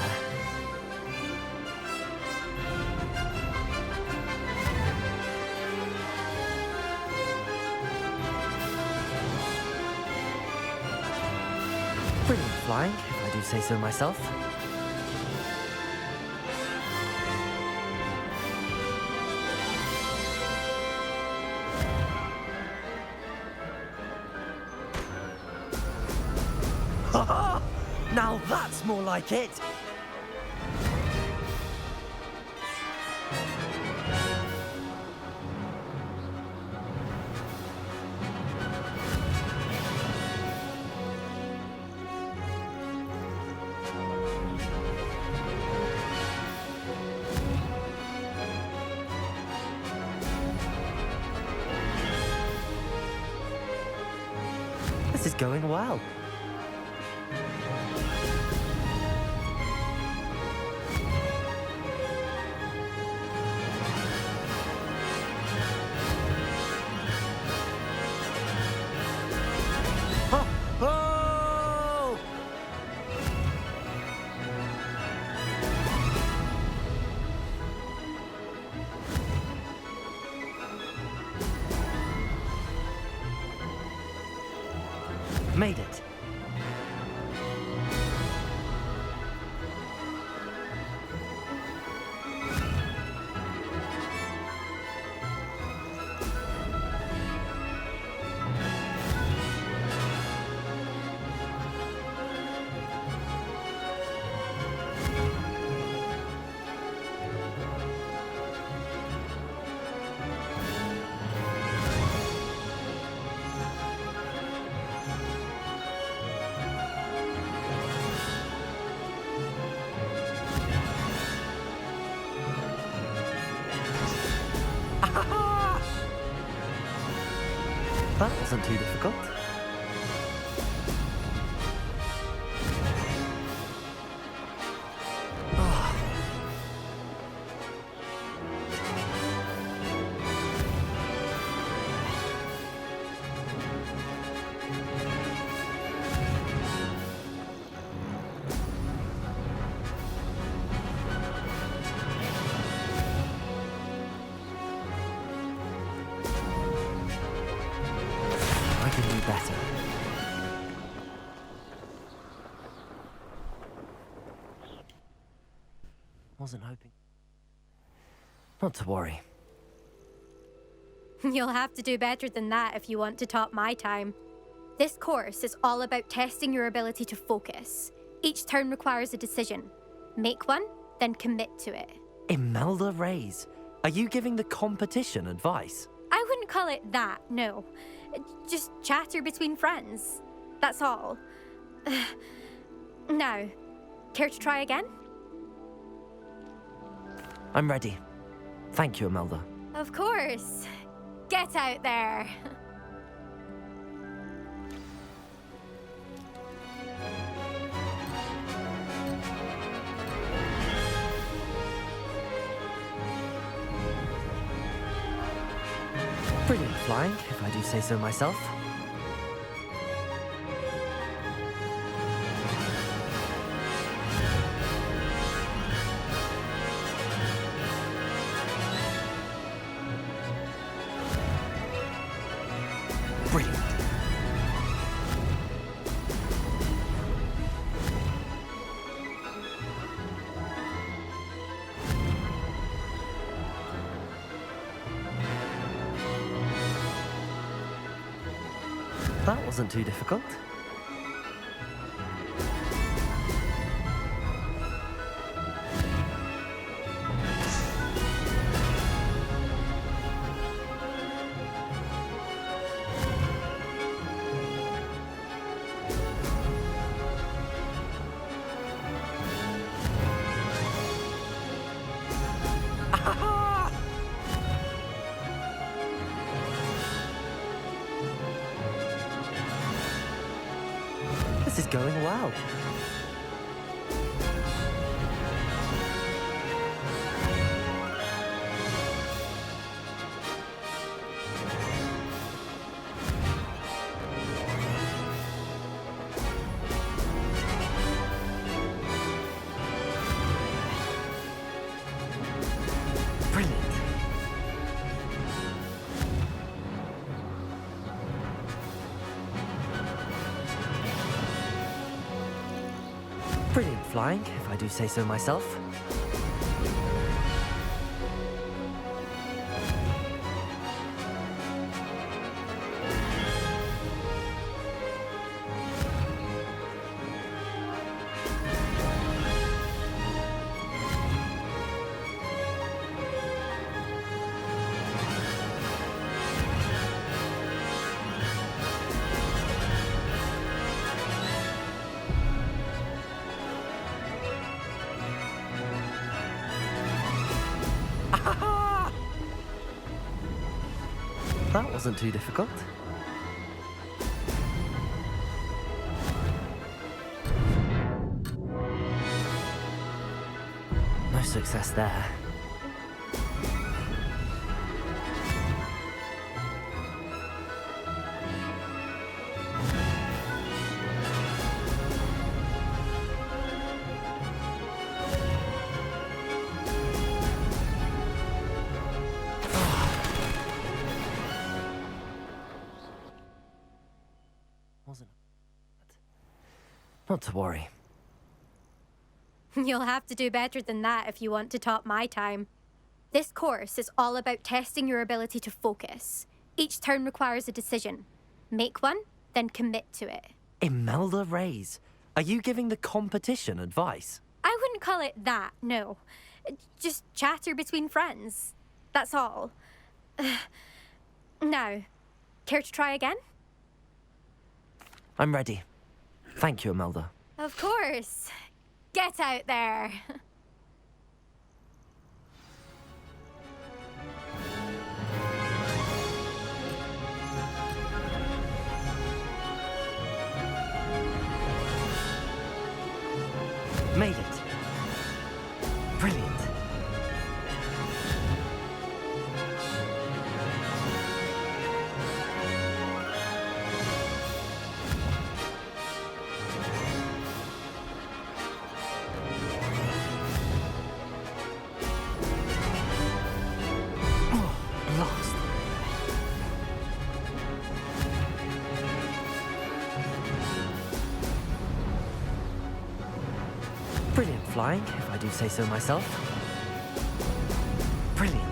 Brilliant flying, if I do say so myself. Ha-ha! Now that's more like it! This is going well. Oh! Oh! Made it. That wasn't too difficult. Ah. Wasn't hoping. Not to worry. You'll have to do better than that if you want to top my time. This course is all about testing your ability to focus. Each turn requires a decision. Make one, then commit to it. Imelda Reyes, are you giving the competition advice? I wouldn't call it that, no. Just chatter between friends. That's all. Now, care to try again? I'm ready. Thank you, Imelda. Of course. Get out there. Brilliant flying, if I do say so myself. Brilliant. That wasn't too difficult. This is going well. Brilliant. Brilliant flying, if I do say so myself. That wasn't too difficult. No success there. Wasn't. Not to worry. You'll have to do better than that if you want to top my time. This course is all about testing your ability to focus. Each turn requires a decision. Make one, then commit to it. Imelda Reyes, are you giving the competition advice? I wouldn't call it that, no. Just chatter between friends. That's all. Now, care to try again? I'm ready. Thank you, Imelda. Of course. Get out there. Made it. Brilliant. Lost. Brilliant flying, if I do say so myself. Brilliant.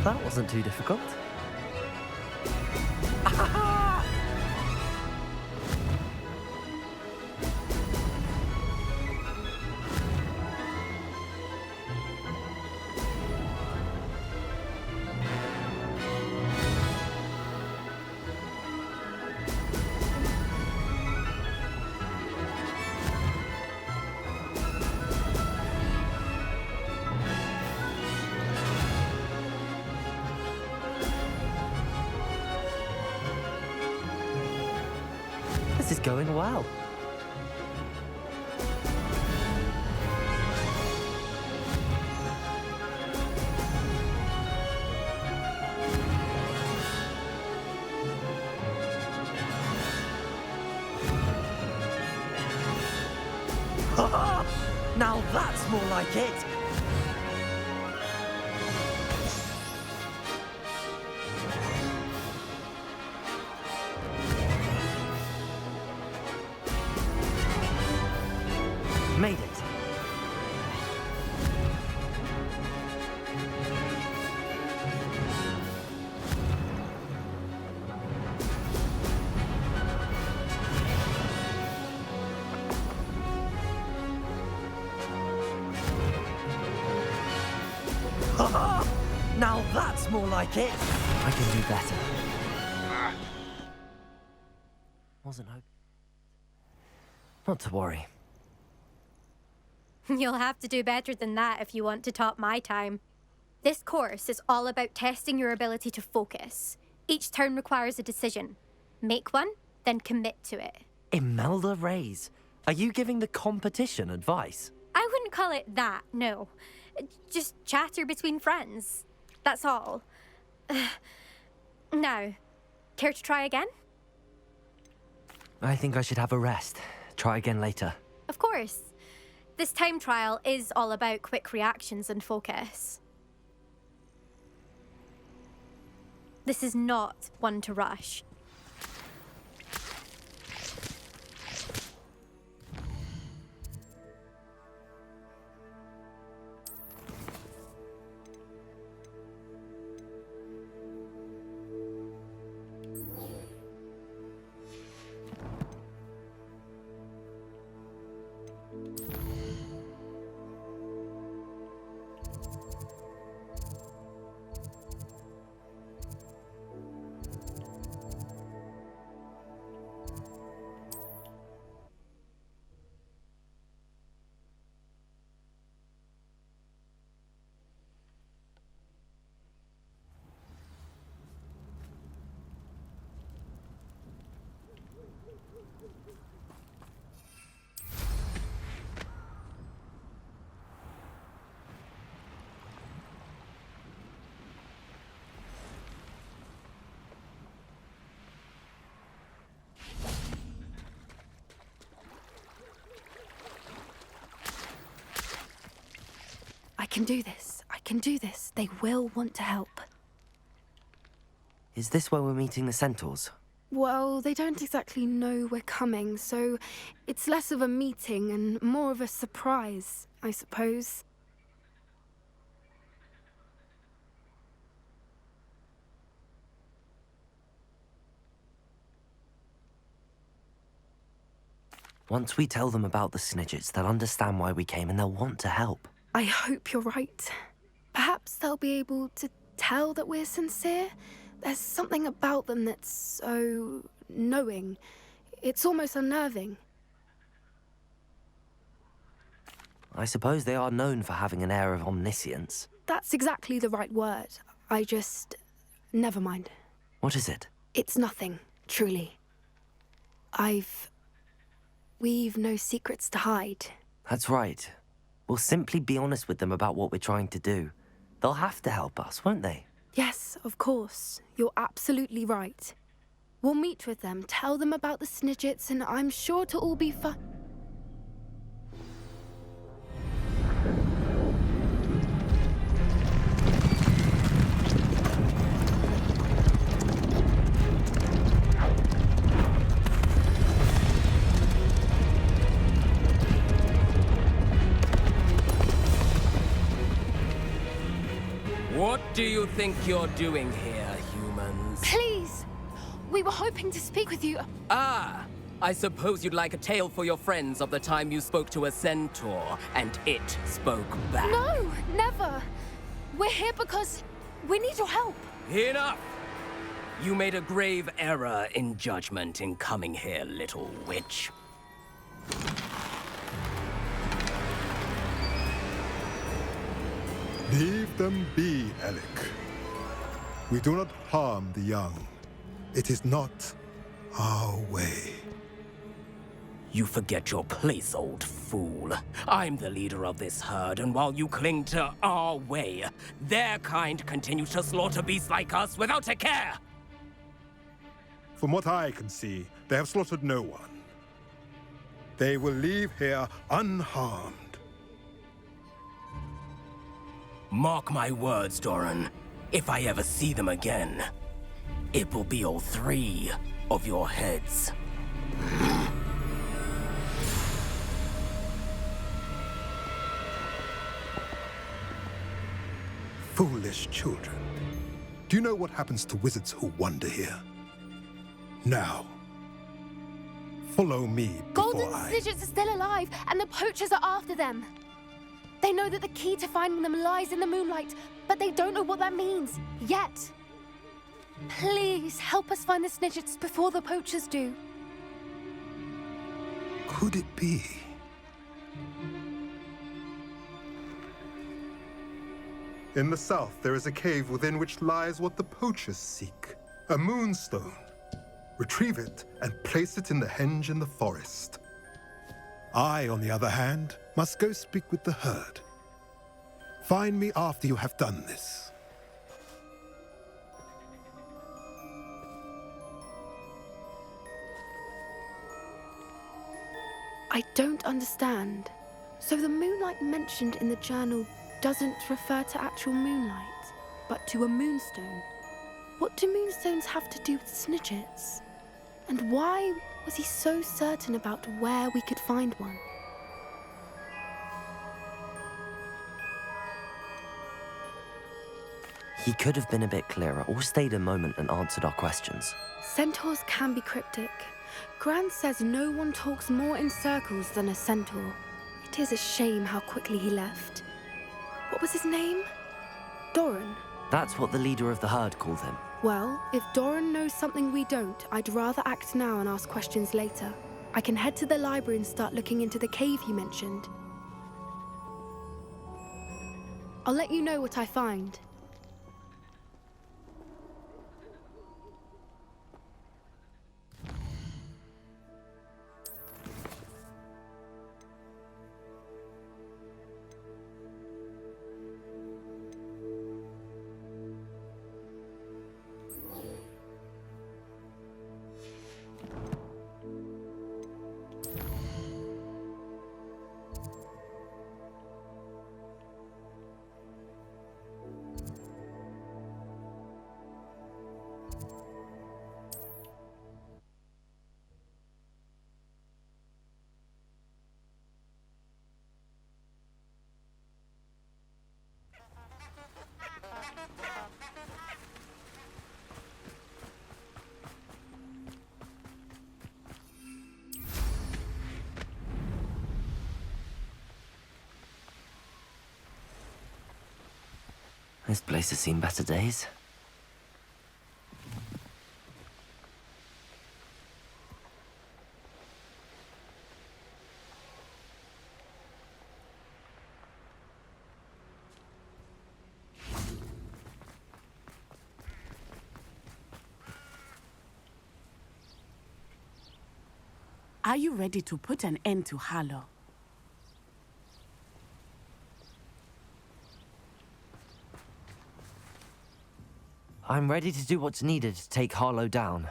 That wasn't too difficult. This is going well. Now that's more like it. Made it. Now that's more like it. I can do better. Wasn't hoping. Not to worry. You'll have to do better than that if you want to top my time. This course is all about testing your ability to focus. Each turn requires a decision. Make one, then commit to it. Imelda Reyes, are you giving the competition advice? I wouldn't call it that, no. Just chatter between friends. That's all. Now, care to try again? I think I should have a rest. Try again later. Of course. This time trial is all about quick reactions and focus. This is not one to rush. I can do this. I can do this. They will want to help. Is this where we're meeting the centaurs? Well, they don't exactly know we're coming, so it's less of a meeting and more of a surprise, I suppose. Once we tell them about the snidgets, they'll understand why we came and they'll want to help. I hope you're right. Perhaps they'll be able to tell that we're sincere. There's something about them that's so knowing. It's almost unnerving. I suppose they are known for having an air of omniscience. That's exactly the right word. Never mind. What is it? It's nothing, truly. We've no secrets to hide. That's right. We'll simply be honest with them about what we're trying to do. They'll have to help us, won't they? Yes, of course. You're absolutely right. We'll meet with them, tell them about the Snidgets, and I'm sure to all be fine. What do you think you're doing here, humans? Please! We were hoping to speak with you. Ah! I suppose you'd like a tale for your friends of the time you spoke to a centaur, and it spoke back. No, never. We're here because we need your help. Enough! You made a grave error in judgment in coming here, little witch. Leave them be, Alec. We do not harm the young. It is not our way. You forget your place, old fool. I'm the leader of this herd, and while you cling to our way, their kind continues to slaughter beasts like us without a care! From what I can see, they have slaughtered no one. They will leave here unharmed. Mark my words, Doran. If I ever see them again, it will be all 3 of your heads. Foolish children. Do you know what happens to wizards who wander here? Now, follow me before Golden Snidgets are still alive, and the poachers are after them. They know that the key to finding them lies in the moonlight, but they don't know what that means, yet. Please, help us find the Snidgets before the poachers do. Could it be? In the south, there is a cave within which lies what the poachers seek. A moonstone. Retrieve it and place it in the henge in the forest. I, on the other hand, must go speak with the herd. Find me after you have done this. I don't understand. So the moonlight mentioned in the journal doesn't refer to actual moonlight, but to a moonstone. What do moonstones have to do with Snidgets? And why was he so certain about where we could find one? He could have been a bit clearer, or stayed a moment and answered our questions. Centaurs can be cryptic. Gran says no one talks more in circles than a centaur. It is a shame how quickly he left. What was his name? Doran? That's what the leader of the herd called him. Well, if Doran knows something we don't, I'd rather act now and ask questions later. I can head to the library and start looking into the cave you mentioned. I'll let you know what I find. This place has seen better days. Are you ready to put an end to Harlow? I'm ready to do what's needed to take Harlow down.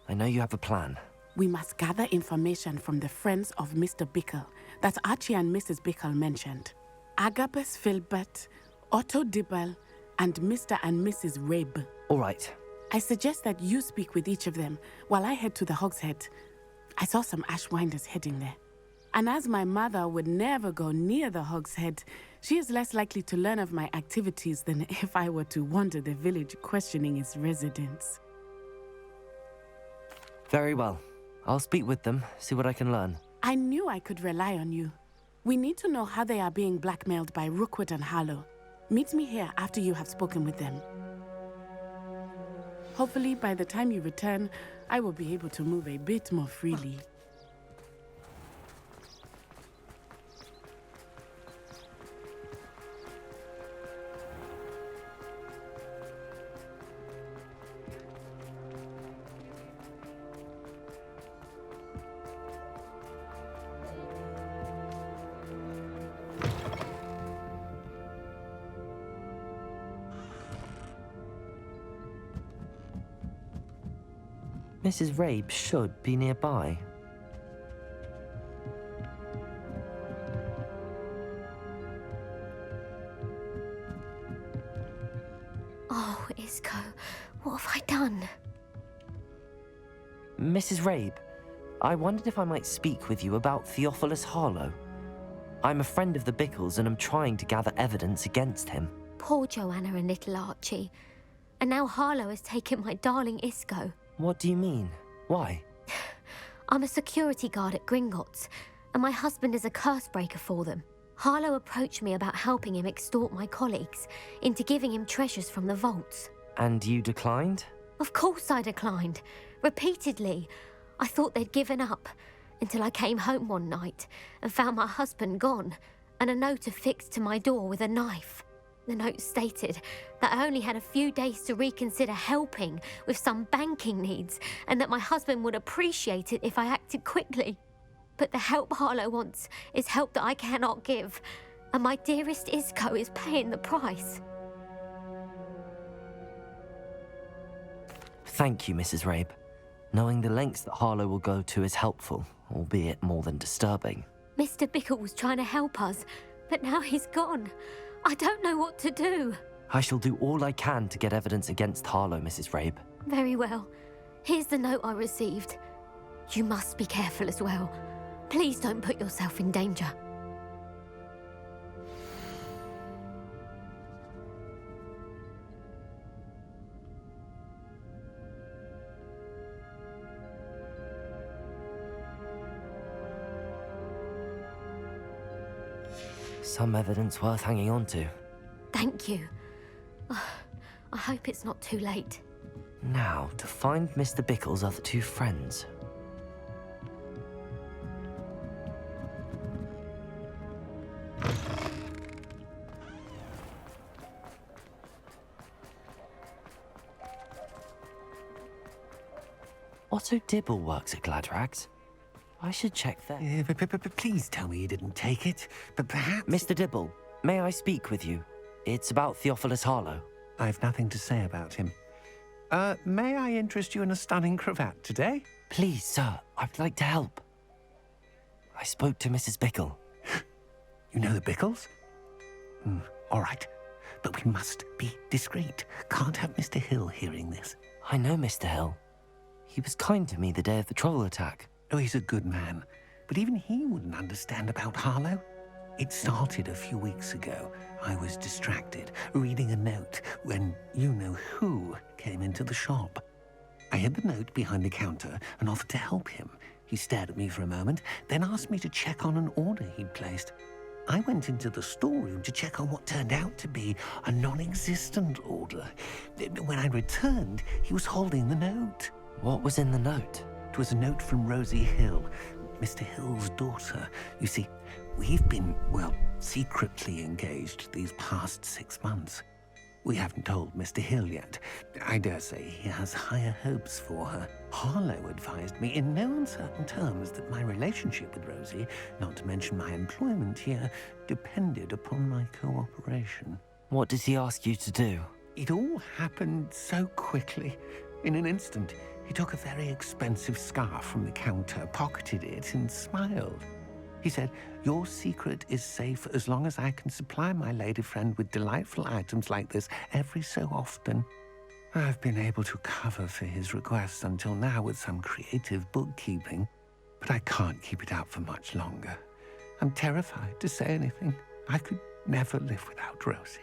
I know you have a plan. We must gather information from the friends of Mr. Bickle that Archie and Mrs. Bickle mentioned. Agabus Filbert, Otto Dibble, and Mr. and Mrs. Rabe. All right. I suggest that you speak with each of them while I head to the Hogshead. I saw some Ashwinders heading there. And as my mother would never go near the Hogshead, she is less likely to learn of my activities than if I were to wander the village questioning its residents. Very well. I'll speak with them, see what I can learn. I knew I could rely on you. We need to know how they are being blackmailed by Rookwood and Harlow. Meet me here after you have spoken with them. Hopefully, by the time you return, I will be able to move a bit more freely. Mrs. Rabe should be nearby. Oh, Isco, what have I done? Mrs. Rabe, I wondered if I might speak with you about Theophilus Harlow. I'm a friend of the Bickles and I'm trying to gather evidence against him. Poor Joanna and little Archie. And now Harlow has taken my darling Isco. What do you mean? Why? I'm a security guard at Gringotts, and my husband is a curse breaker for them. Harlow approached me about helping him extort my colleagues into giving him treasures from the vaults. And you declined? Of course I declined. Repeatedly. I thought they'd given up, until I came home one night and found my husband gone, and a note affixed to my door with a knife. The note stated that I only had a few days to reconsider helping with some banking needs, and that my husband would appreciate it if I acted quickly. But the help Harlow wants is help that I cannot give, and my dearest Isco is paying the price. Thank you, Mrs. Rabe. Knowing the lengths that Harlow will go to is helpful, albeit more than disturbing. Mr. Bickle was trying to help us, but now he's gone. I don't know what to do. I shall do all I can to get evidence against Harlow, Mrs. Rabe. Very well. Here's the note I received. You must be careful as well. Please don't put yourself in danger. Some evidence worth hanging on to. Thank you. I hope it's not too late. Now, to find Mr. Bickle's other two friends. Otto Dibble works at Gladrags. I should check there. Please tell me you didn't take it. But perhaps... Mr. Dibble, may I speak with you? It's about Theophilus Harlow. I've nothing to say about him. May I interest you in a stunning cravat today? Please, sir. I'd like to help. I spoke to Mrs. Bickle. You know the Bickles? All right. But we must be discreet. Can't have Mr. Hill hearing this. I know Mr. Hill. He was kind to me the day of the troll attack. Oh, he's a good man. But even he wouldn't understand about Harlow. It started a few weeks ago. I was distracted, reading a note, when you-know-who came into the shop. I hid the note behind the counter and offered to help him. He stared at me for a moment, then asked me to check on an order he'd placed. I went into the storeroom to check on what turned out to be a non-existent order. When I returned, he was holding the note. What was in the note? It was a note from Rosie Hill, Mr. Hill's daughter. You see, we've been, well, secretly engaged these past 6 months. We haven't told Mr. Hill yet. I dare say he has higher hopes for her. Harlow advised me in no uncertain terms that my relationship with Rosie, not to mention my employment here, depended upon my cooperation. What did he ask you to do? It all happened so quickly. In an instant, he took a very expensive scarf from the counter, pocketed it, and smiled. He said, "Your secret is safe as long as I can supply my lady friend with delightful items like this every so often." I've been able to cover for his requests until now with some creative bookkeeping, but I can't keep it out for much longer. I'm terrified to say anything. I could never live without Rosie.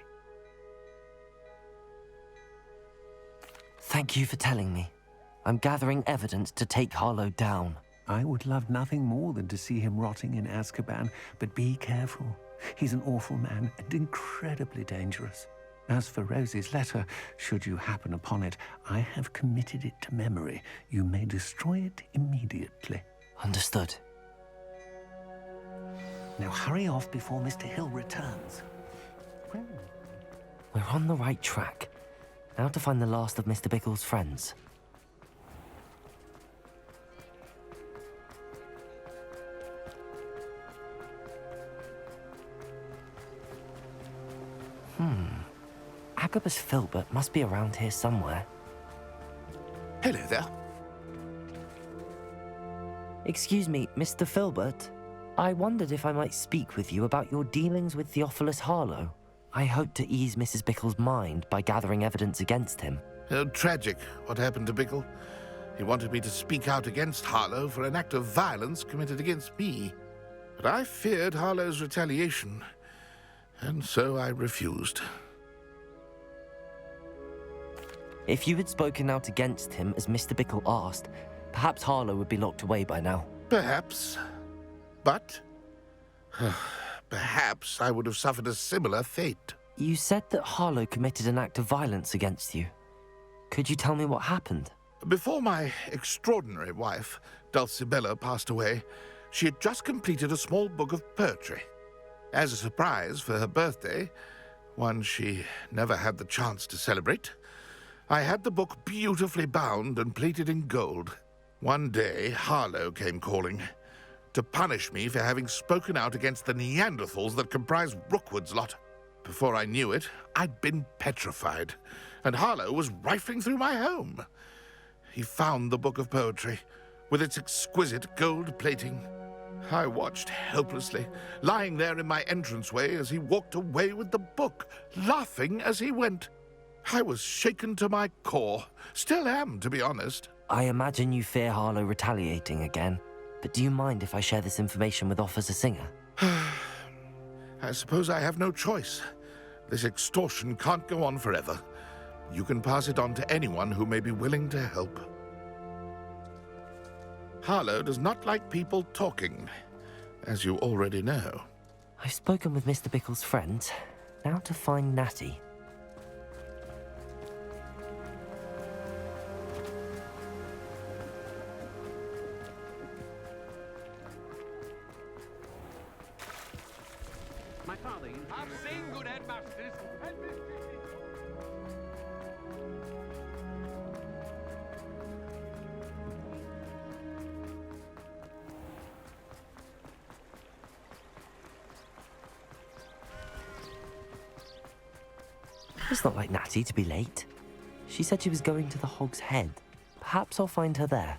Thank you for telling me. I'm gathering evidence to take Harlow down. I would love nothing more than to see him rotting in Azkaban, but be careful. He's an awful man and incredibly dangerous. As for Rosie's letter, should you happen upon it, I have committed it to memory. You may destroy it immediately. Understood. Now hurry off before Mr. Hill returns. We're on the right track. Now to find the last of Mr. Bickle's friends. Agabus Filbert must be around here somewhere. Hello there. Excuse me, Mr. Filbert. I wondered if I might speak with you about your dealings with Theophilus Harlow. I hope to ease Mrs. Bickle's mind by gathering evidence against him. Tragic what happened to Bickle. He wanted me to speak out against Harlow for an act of violence committed against me. But I feared Harlow's retaliation, and so I refused. If you had spoken out against him as Mr. Bickle asked, perhaps Harlow would be locked away by now. Perhaps. But perhaps I would have suffered a similar fate. You said that Harlow committed an act of violence against you. Could you tell me what happened? Before my extraordinary wife, Dulcibella, passed away, she had just completed a small book of poetry. As a surprise for her birthday, one she never had the chance to celebrate, I had the book beautifully bound and plated in gold. One day, Harlow came calling to punish me for having spoken out against the Neanderthals that comprise Rookwood's lot. Before I knew it, I'd been petrified, and Harlow was rifling through my home. He found the book of poetry, with its exquisite gold plating. I watched helplessly, lying there in my entranceway as he walked away with the book, laughing as he went. I was shaken to my core. Still am, to be honest. I imagine you fear Harlow retaliating again, but do you mind if I share this information with Officer Singer? I suppose I have no choice. This extortion can't go on forever. You can pass it on to anyone who may be willing to help. Harlow does not like people talking, as you already know. I've spoken with Mr. Bickle's friend. Now to find Natty. My father, I've seen good headmasters and mistresses. It's not like Natty to be late. She said she was going to the Hog's Head. Perhaps I'll find her there.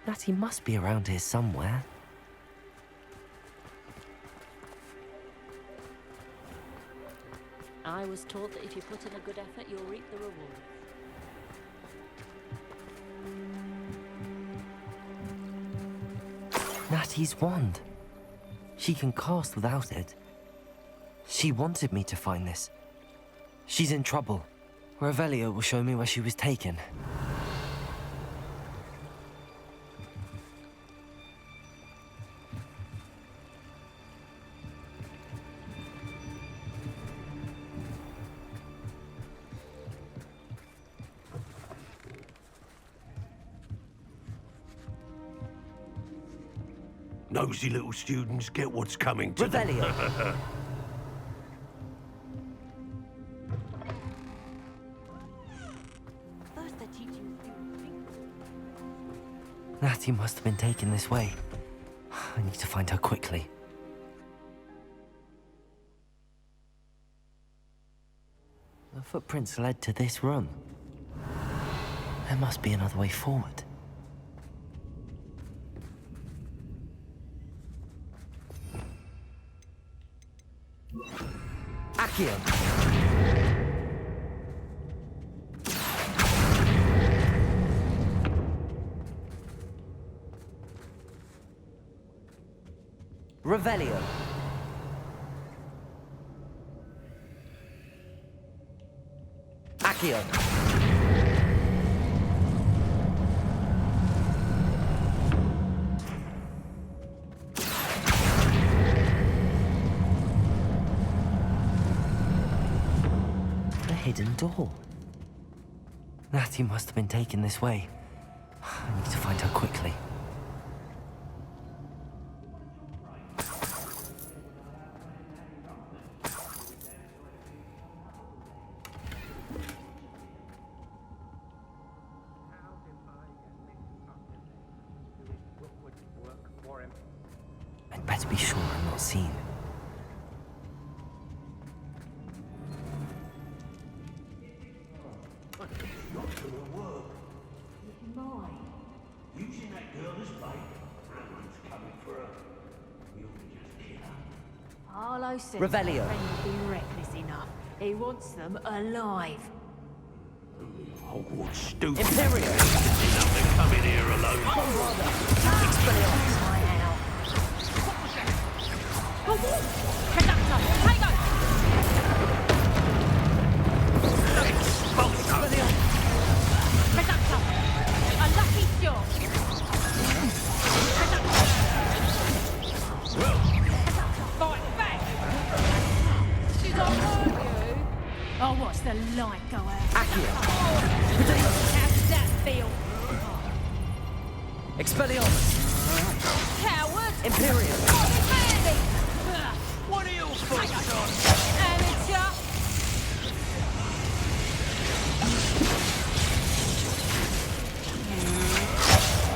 Natty must be around here somewhere. I was taught that if you put in a good effort, you'll reap the reward. Natty's wand. She can cast without it. She wanted me to find this. She's in trouble. Revelio will show me where she was taken. Nosy little students get what's coming to them. Revelio. Natty must have been taken this way. I need to find her quickly. The footprints led to this room. There must be another way forward. Accio. Revelio. Accio. The hidden door. Natty must have been taken this way. I need to find her quickly. I'd better be sure I'm not seen. Using that girl as bait. Someone's coming for her. We ought to just kill her. Harlow said Revelio. his friend would be reckless enough. He wants them alive. Hogwarts stupid. Imperio. Enough to come in here alone. Expelliarmus. Conductor, Tago! Conductor, a lucky shot. Fight back! She's on you. I'll watch the light go out. Accio. How's that feel? Expelliarmus. Coward! Imperium. What are your thoughts on? Amateur!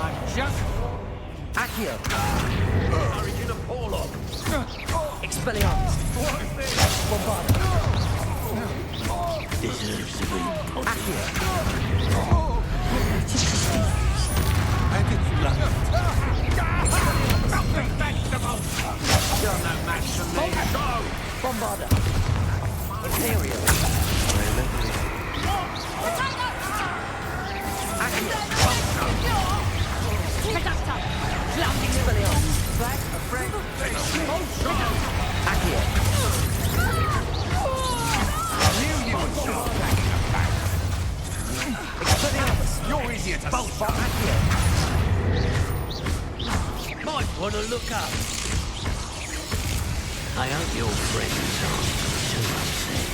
I'm just... Accio. Origin of Porlock. Expelliarmus. Bombarda. Deserves to be Accio. You're no match for me. Go! Bombarda. Imperium. Conductor! Expelliarmus. Accio. Expelliarmus. You're easier to spot. Might want to look up. I hope your friends aren't too upset.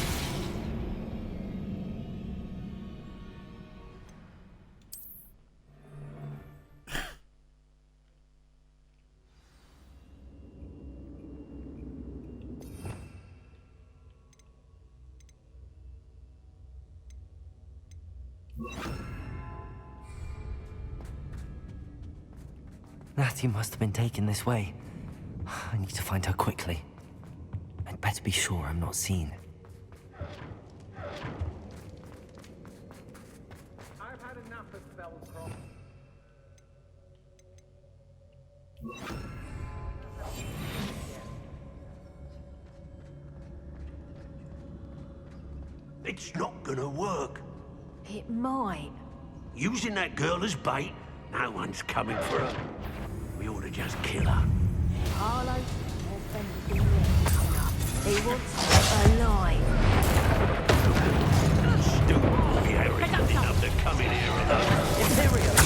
Natty must have been taken this way. I need to find her quickly. I'd better be sure I'm not seen. I've had enough of Belcroft. It's not gonna work. It might. Using that girl as bait, no one's coming for her. We ought to just kill her. Harlow has been reckless enough. He wants them alive. Stupid. He arrogant enough to come in here alone. Imperium.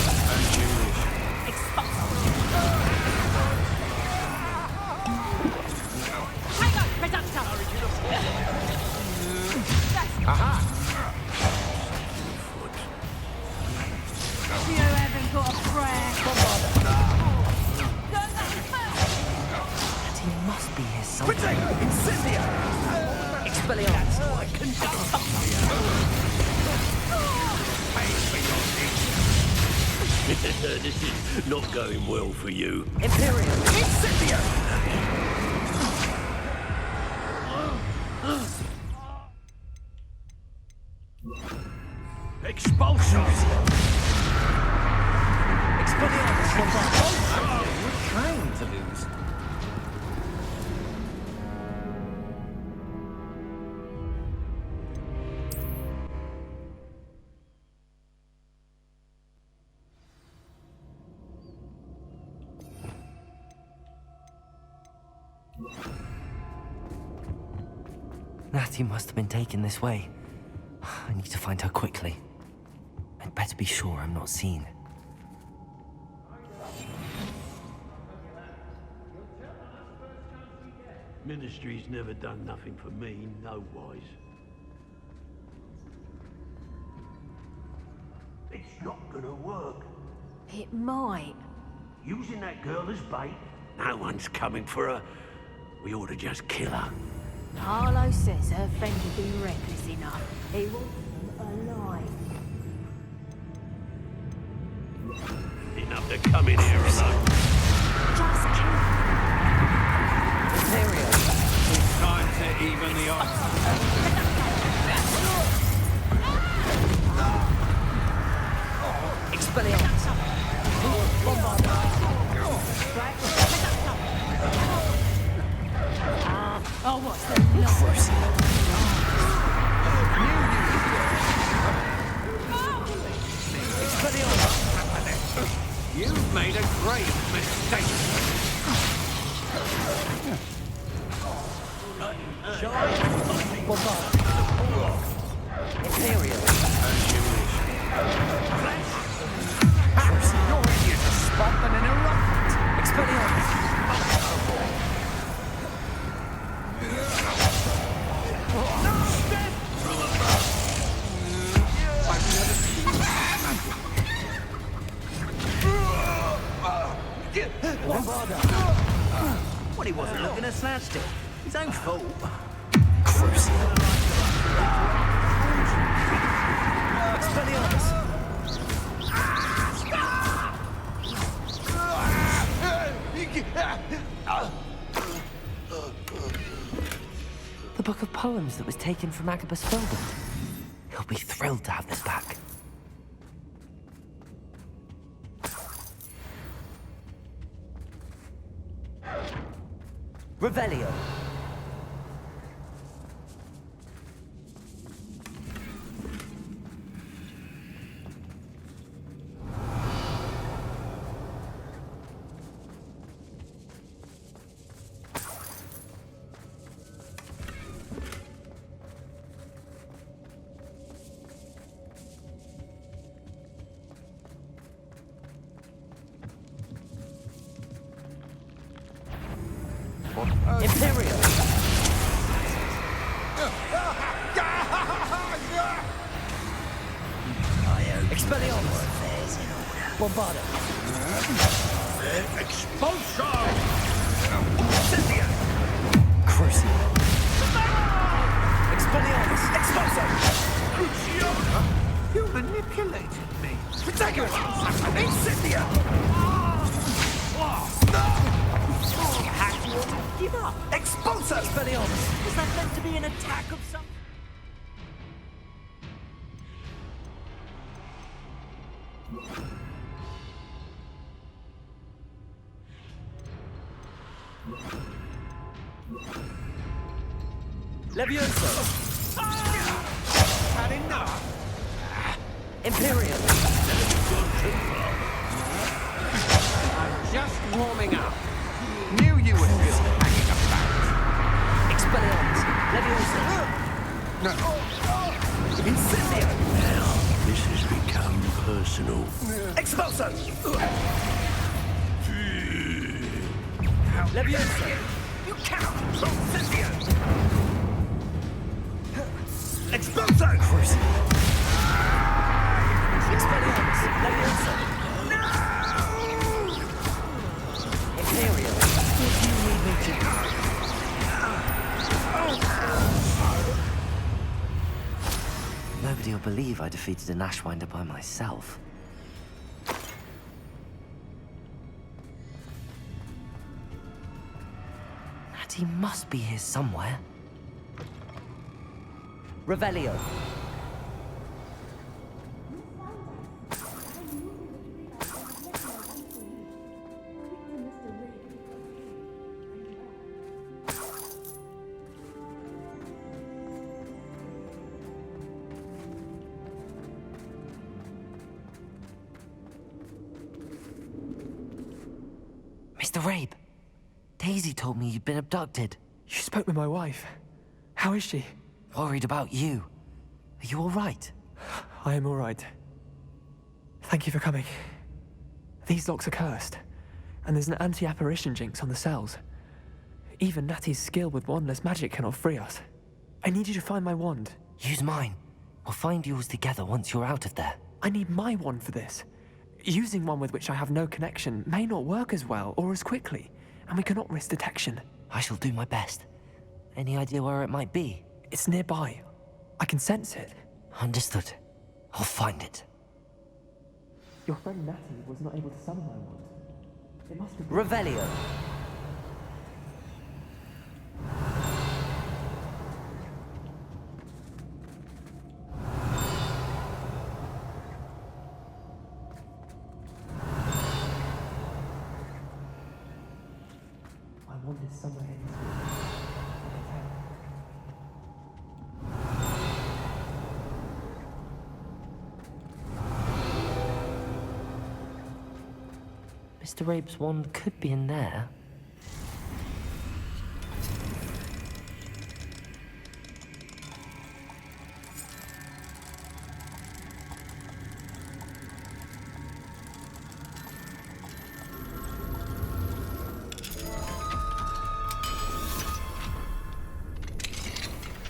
Tago, conductor! Aha. You haven't got a prayer. Natty must be here somewhere. Incendia. Expelliarmus. This is not going well for you. Imperial. Incendio! Expulsos! Expelliarmus! You're trying to lose. Natty must have been taken this way. I need to find her quickly. I'd better be sure I'm not seen. Ministry's never done nothing for me, no wise. It's not gonna work. It might. Using that girl as bait, no one's coming for her. We ought to just kill her. Harlow says her friend has been reckless enough. He wants them alive. Enough to come in here alone. Just kill Imperial. It's time to even the odds. Expelliarmus. Oh, what's the noise? You've made a grave mistake. Shall I? Imperial. As you wish. You're idiot to spot and an eruption. Expelliarmus. Well, he wasn't looking at Slashdip. His own fault. Expelliarmus. The book of poems that was taken from Agabus Filbert. He'll be thrilled to have this back. Revelio. Imperial. Expelliarmus. Bombarda. Expulso! Cynthia. Crucio. Expelliarmus. Expulso. Crucio! You manipulated me. Protagonist. Incendia. Give up! Expulso! Expelliarmus! Was that meant to be an attack of some... Levioso! Had enough? Imperial! I'm just warming up. Knew you were still hanging about. Expelliarmus! Levioso! No. Incendio! Now, this has become personal. Expulso! Levioso! You cannot control Cynthia! Expulso! Expelliarmus! Levioso! Imperial! What do you need me to do? Nobody will believe I defeated an Ashwinder by myself. Natty must be here somewhere. Revelio. Mr. Rabe, Daisy told me you'd been abducted. You spoke with my wife. How is she? Worried about you. Are you all right? I am all right. Thank you for coming. These locks are cursed, and there's an anti-apparition jinx on the cells. Even Natty's skill with wandless magic cannot free us. I need you to find my wand. Use mine. We'll find yours together once you're out of there. I need my wand for this. Using one with which I have no connection may not work as well or as quickly, and we cannot risk detection. I shall do my best. Any idea where it might be? It's nearby. I can sense it. Understood. I'll find it. Your friend Natty was not able to summon my wand. It must be... Revelio. My wand is somewhere in this room. I can tell. Mr. Rabe's wand could be in there.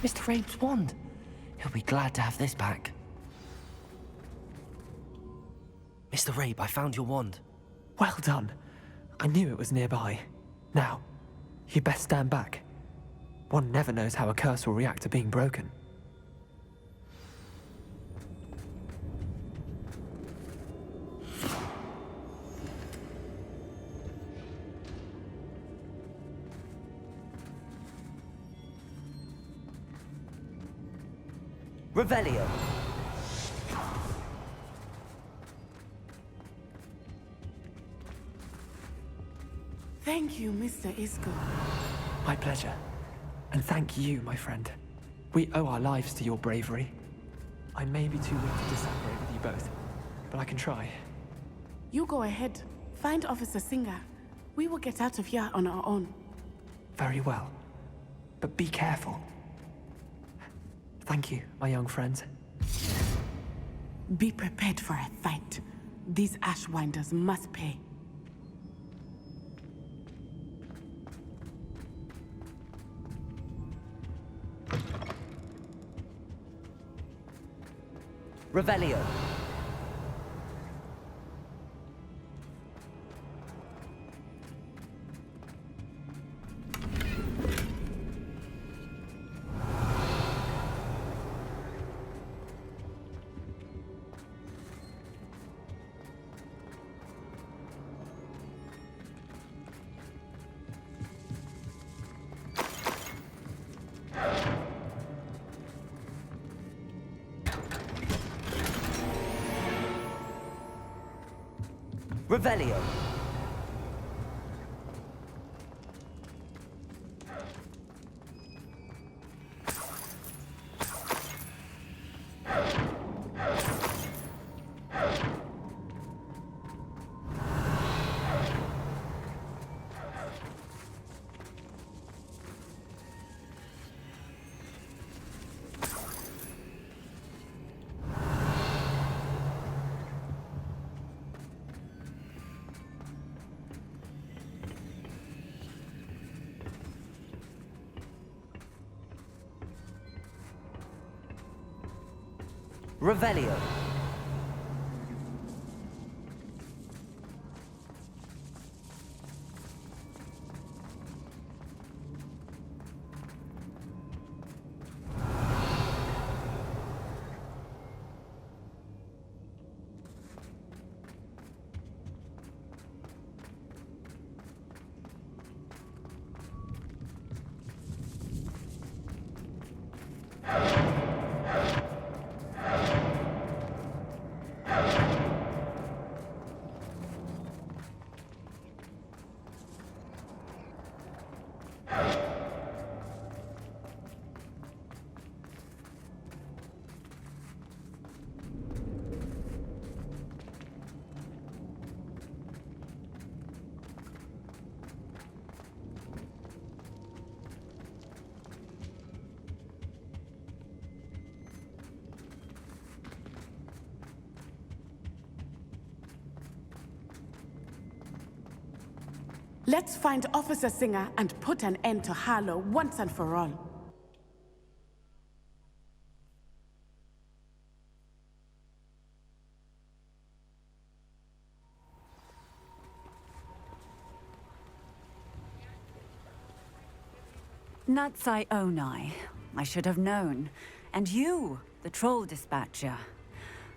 Mr. Rabe's wand. He'll be glad to have this back. Mr. Rabe, I found your wand. Well done. I knew it was nearby. Now, you best stand back. One never knows how a curse will react to being broken. Revelio. Thank you, Mr. Isco. My pleasure. And thank you, my friend. We owe our lives to your bravery. I may be too weak to separate with you both, but I can try. You go ahead. Find Officer Singer. We will get out of here on our own. Very well. But be careful. Thank you, my young friends. Be prepared for a fight. These Ashwinders must pay. Revelio. Revelio. Revelio. Let's find Officer Singer and put an end to Harlow once and for all. Natsai Onai. I should have known. And you, the troll dispatcher.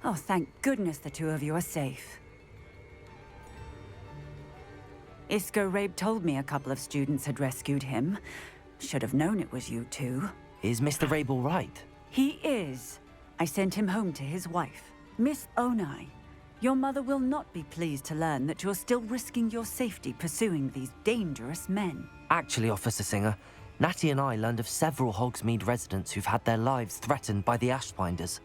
Oh, thank goodness the two of you are safe. Isco Rabe told me a couple of students had rescued him. Should have known it was you two. Is Mr. Rabe all right? He is. I sent him home to his wife. Miss Onai, your mother will not be pleased to learn that you're still risking your safety pursuing these dangerous men. Actually, Officer Singer, Natty and I learned of several Hogsmeade residents who've had their lives threatened by the Ashbinders.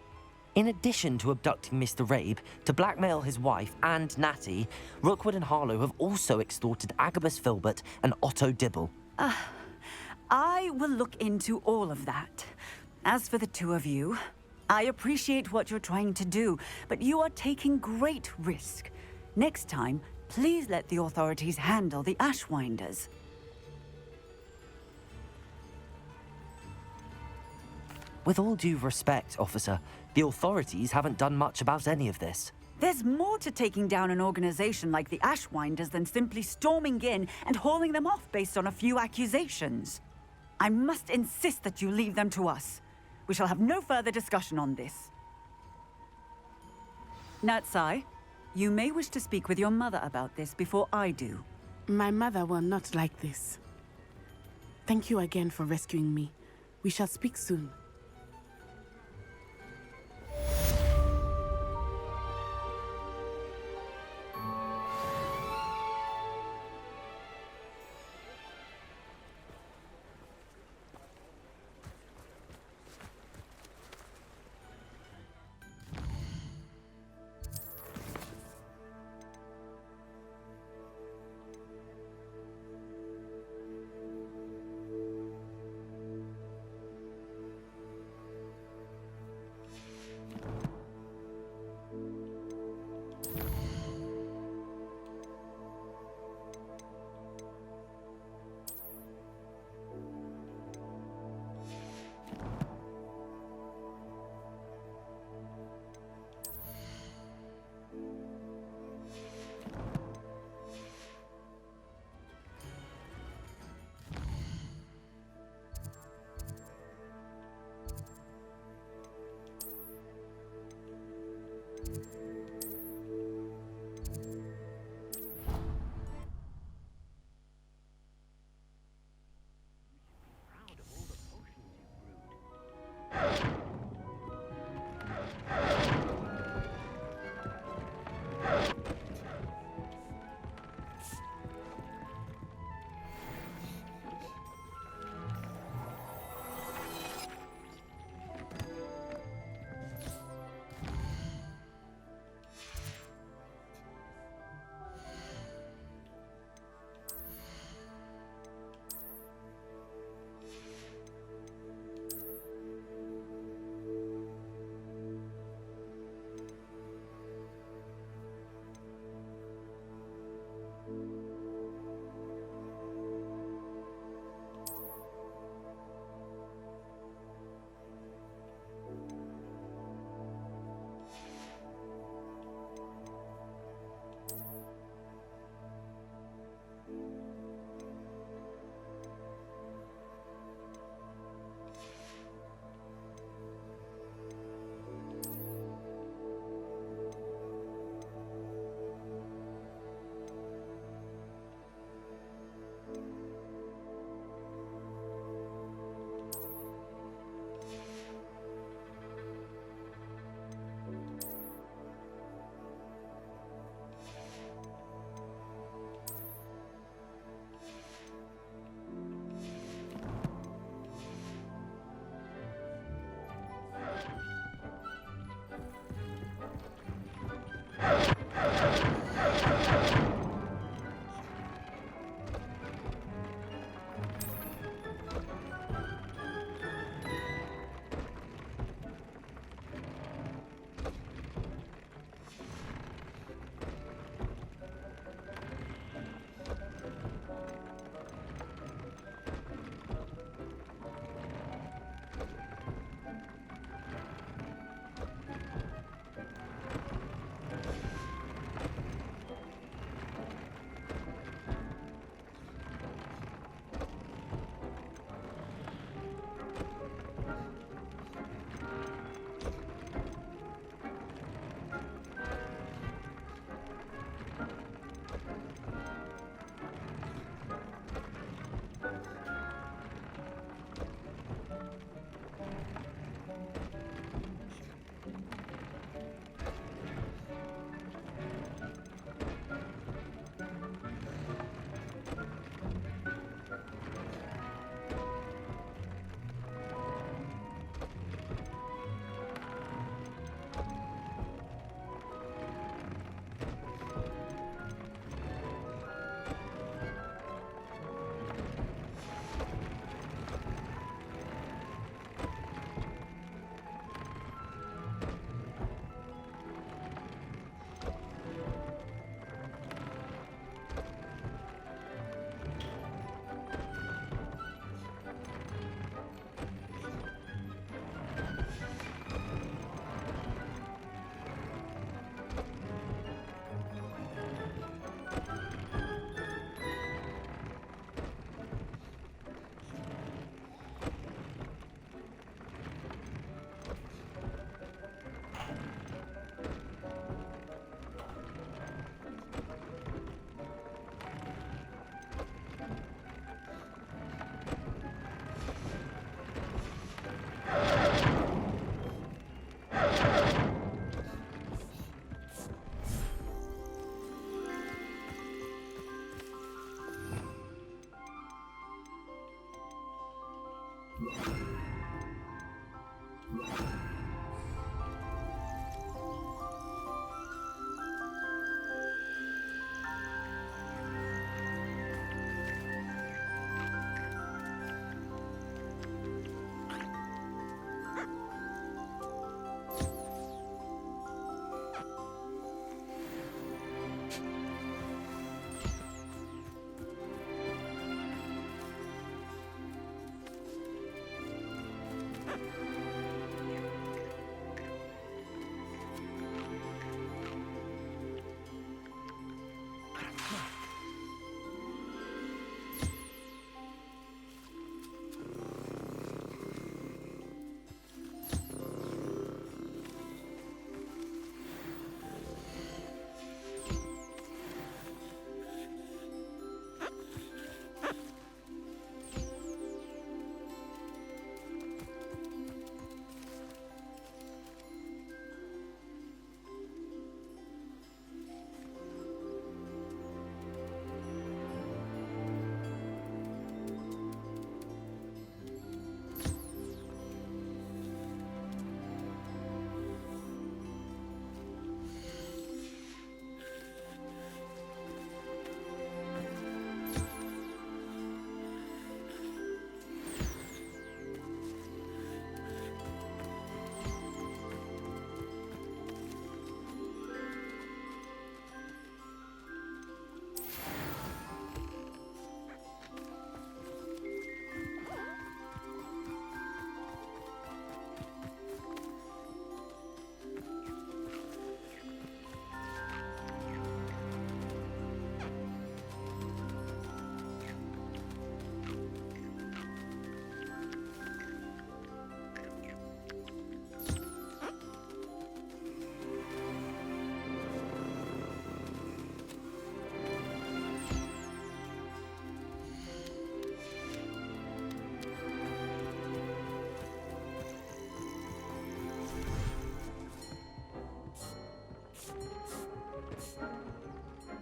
In addition to abducting Mr. Rabe to blackmail his wife and Natty, Rookwood and Harlow have also extorted Agabus Filbert and Otto Dibble. I will look into all of that. As for the two of you, I appreciate what you're trying to do, but you are taking great risk. Next time, please let the authorities handle the Ashwinders. With all due respect, officer, the authorities haven't done much about any of this. There's more to taking down an organization like the Ashwinders than simply storming in and hauling them off based on a few accusations. I must insist that you leave them to us. We shall have no further discussion on this. Natsai, you may wish to speak with your mother about this before I do. My mother will not like this. Thank you again for rescuing me. We shall speak soon.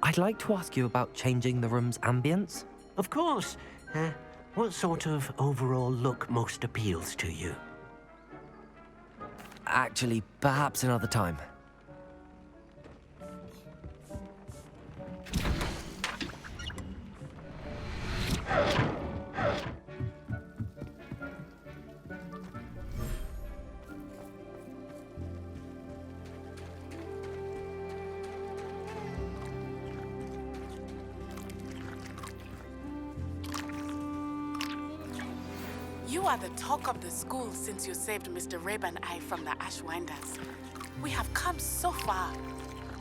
I'd like to ask you about changing the room's ambience. Of course. What sort of overall look most appeals to you? Actually, perhaps another time. You are the talk of the school since you saved Mr. Rabe and I from the Ashwinders. We have come so far.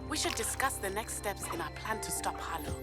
We should discuss the next steps in our plan to stop Harlow.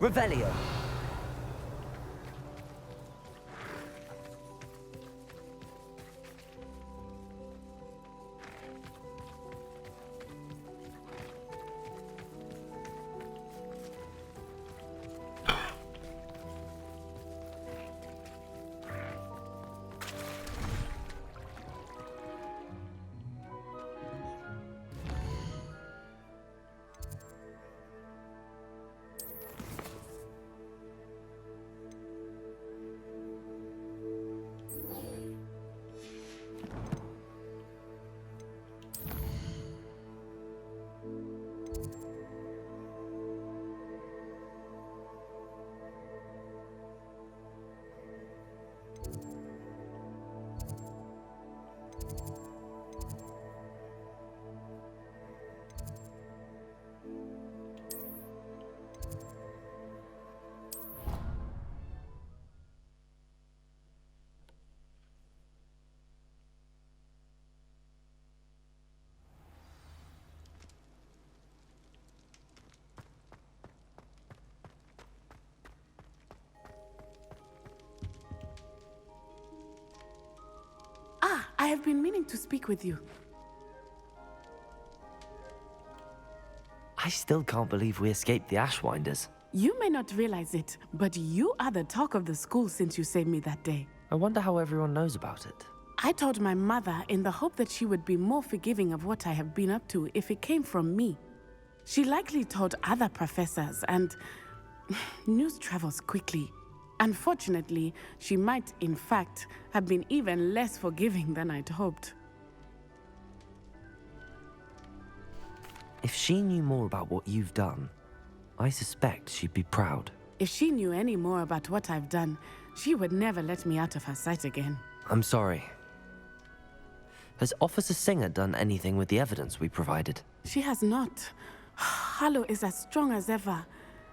Revelio. I have been meaning to speak with you. I still can't believe we escaped the Ashwinders. You may not realize it, but you are the talk of the school since you saved me that day. I wonder how everyone knows about it. I told my mother in the hope that she would be more forgiving of what I have been up to if it came from me. She likely told other professors, and news travels quickly. Unfortunately, she might, in fact, have been even less forgiving than I'd hoped. If she knew more about what you've done, I suspect she'd be proud. If she knew any more about what I've done, she would never let me out of her sight again. I'm sorry. Has Officer Singer done anything with the evidence we provided? She has not. Harlow is as strong as ever.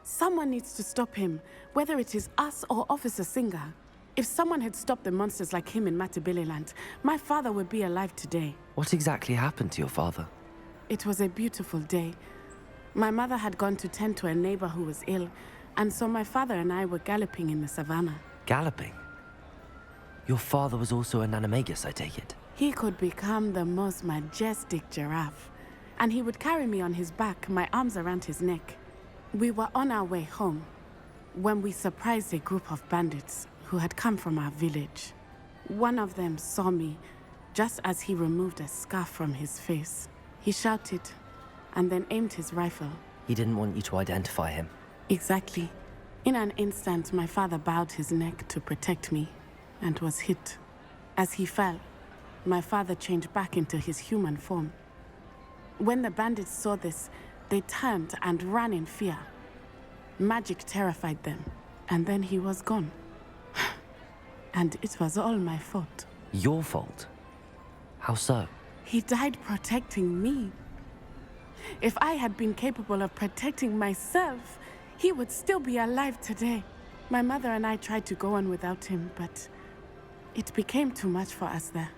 Someone needs to stop him, whether it is us or Officer Singer. If someone had stopped the monsters like him in Matabeleland, my father would be alive today. What exactly happened to your father? It was a beautiful day. My mother had gone to tend to a neighbor who was ill, and so my father and I were galloping in the savannah. Galloping? Your father was also an animagus, I take it? He could become the most majestic giraffe, and he would carry me on his back, my arms around his neck. We were on our way home when we surprised a group of bandits who had come from our village. One of them saw me just as he removed a scarf from his face. He shouted and then aimed his rifle. He didn't want you to identify him. Exactly. In an instant, my father bowed his neck to protect me and was hit. As he fell, my father changed back into his human form. When the bandits saw this, they turned and ran in fear. Magic terrified them, and then he was gone. And it was all my fault. Your fault? How so? He died protecting me. If I had been capable of protecting myself, he would still be alive today. My mother and I tried to go on without him, but it became too much for us there.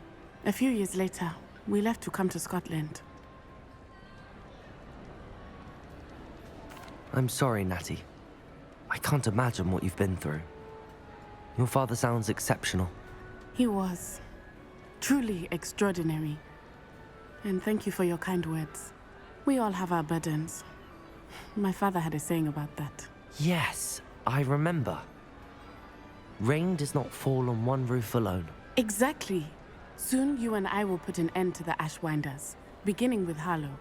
A few years later, we left to come to Scotland. I'm sorry, Natty. I can't imagine what you've been through. Your father sounds exceptional. He was. Truly extraordinary. And thank you for your kind words. We all have our burdens. My father had a saying about that. Yes, I remember. Rain does not fall on one roof alone. Exactly. Soon you and I will put an end to the Ashwinders, beginning with Harlow.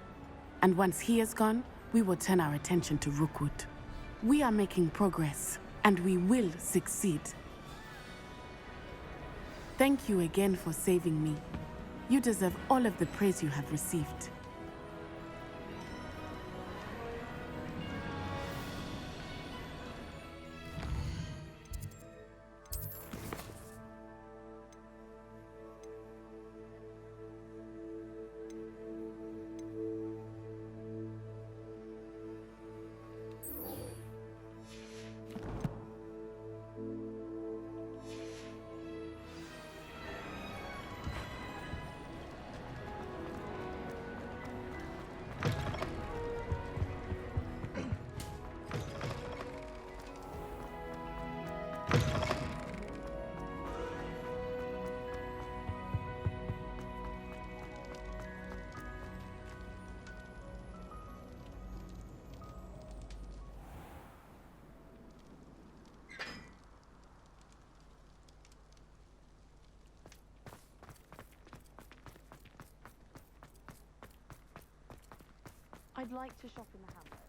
And once he is gone, we will turn our attention to Rookwood. We are making progress, and we will succeed. Thank you again for saving me. You deserve all of the praise you have received. I'd like to shop in the hamlet.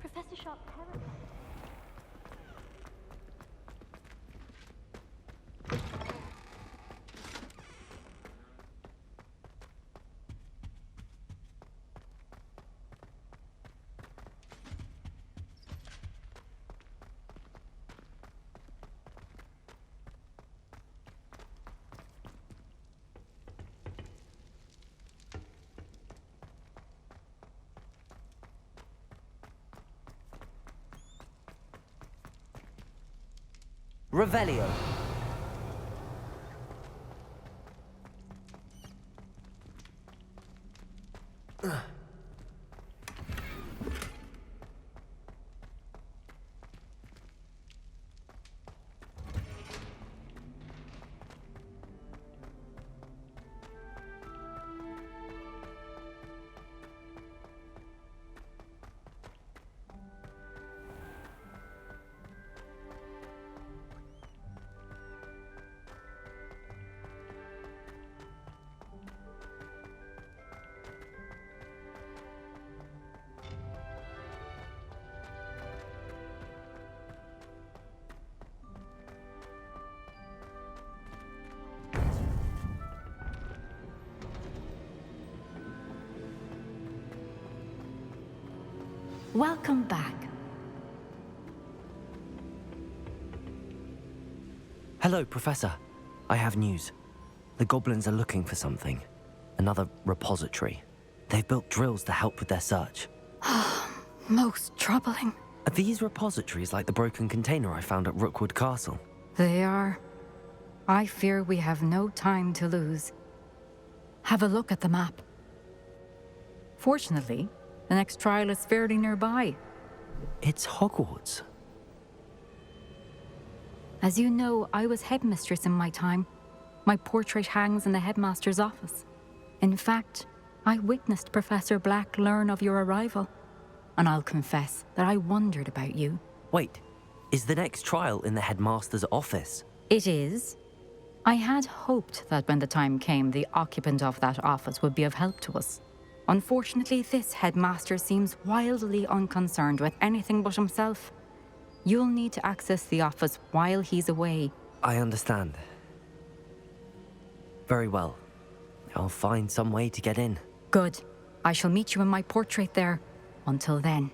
Professor Sharp terrified. Revelio. Welcome back. Hello, Professor. I have news. The goblins are looking for something. Another repository. They've built drills to help with their search. Most troubling. Are these repositories like the broken container I found at Rookwood Castle? They are. I fear we have no time to lose. Have a look at the map. Fortunately, the next trial is fairly nearby. It's Hogwarts. As you know, I was headmistress in my time. My portrait hangs in the headmaster's office. In fact, I witnessed Professor Black learn of your arrival. And I'll confess that I wondered about you. Wait, is the next trial in the headmaster's office? It is. I had hoped that when the time came, the occupant of that office would be of help to us. Unfortunately, this headmaster seems wildly unconcerned with anything but himself. You'll need to access the office while he's away. I understand. Very well. I'll find some way to get in. Good. I shall meet you in my portrait there. Until then.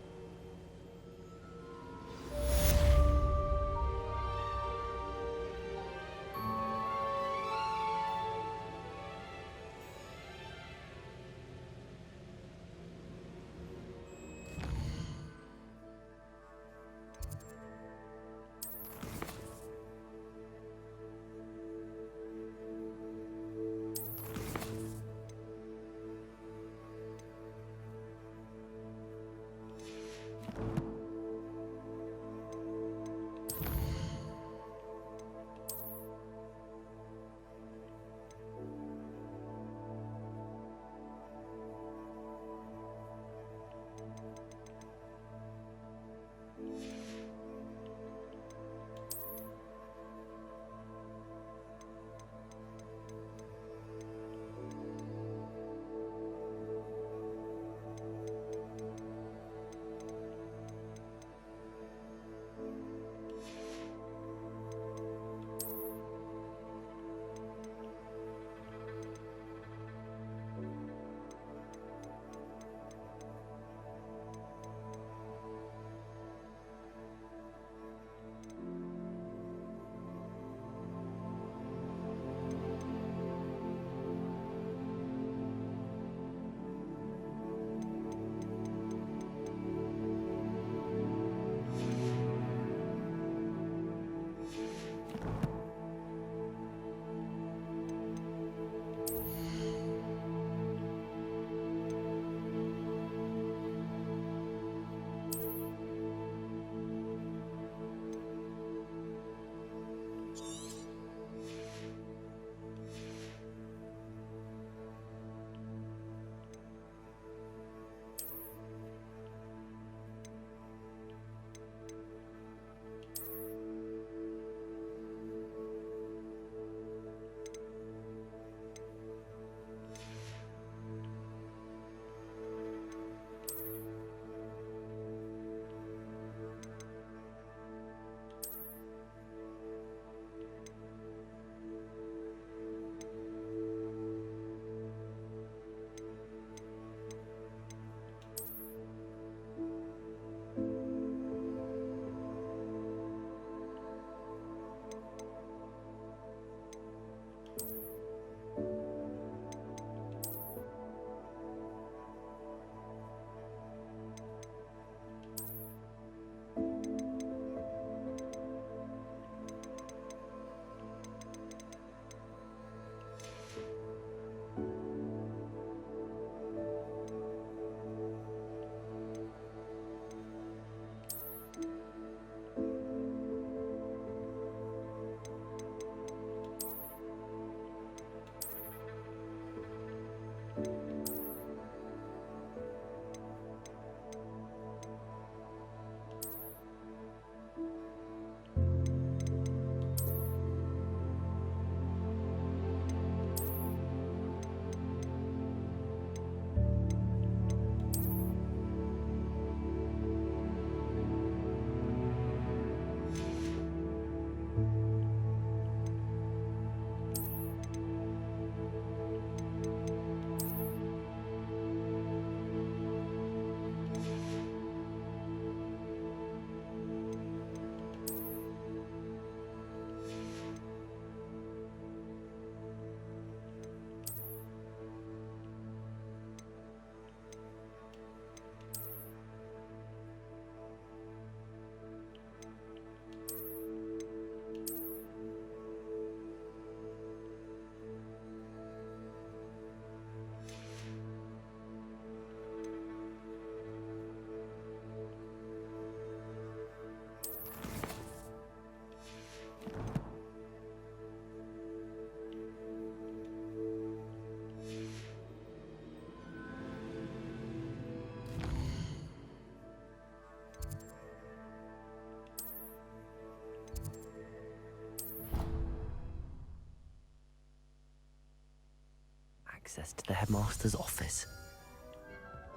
access to the headmaster's office.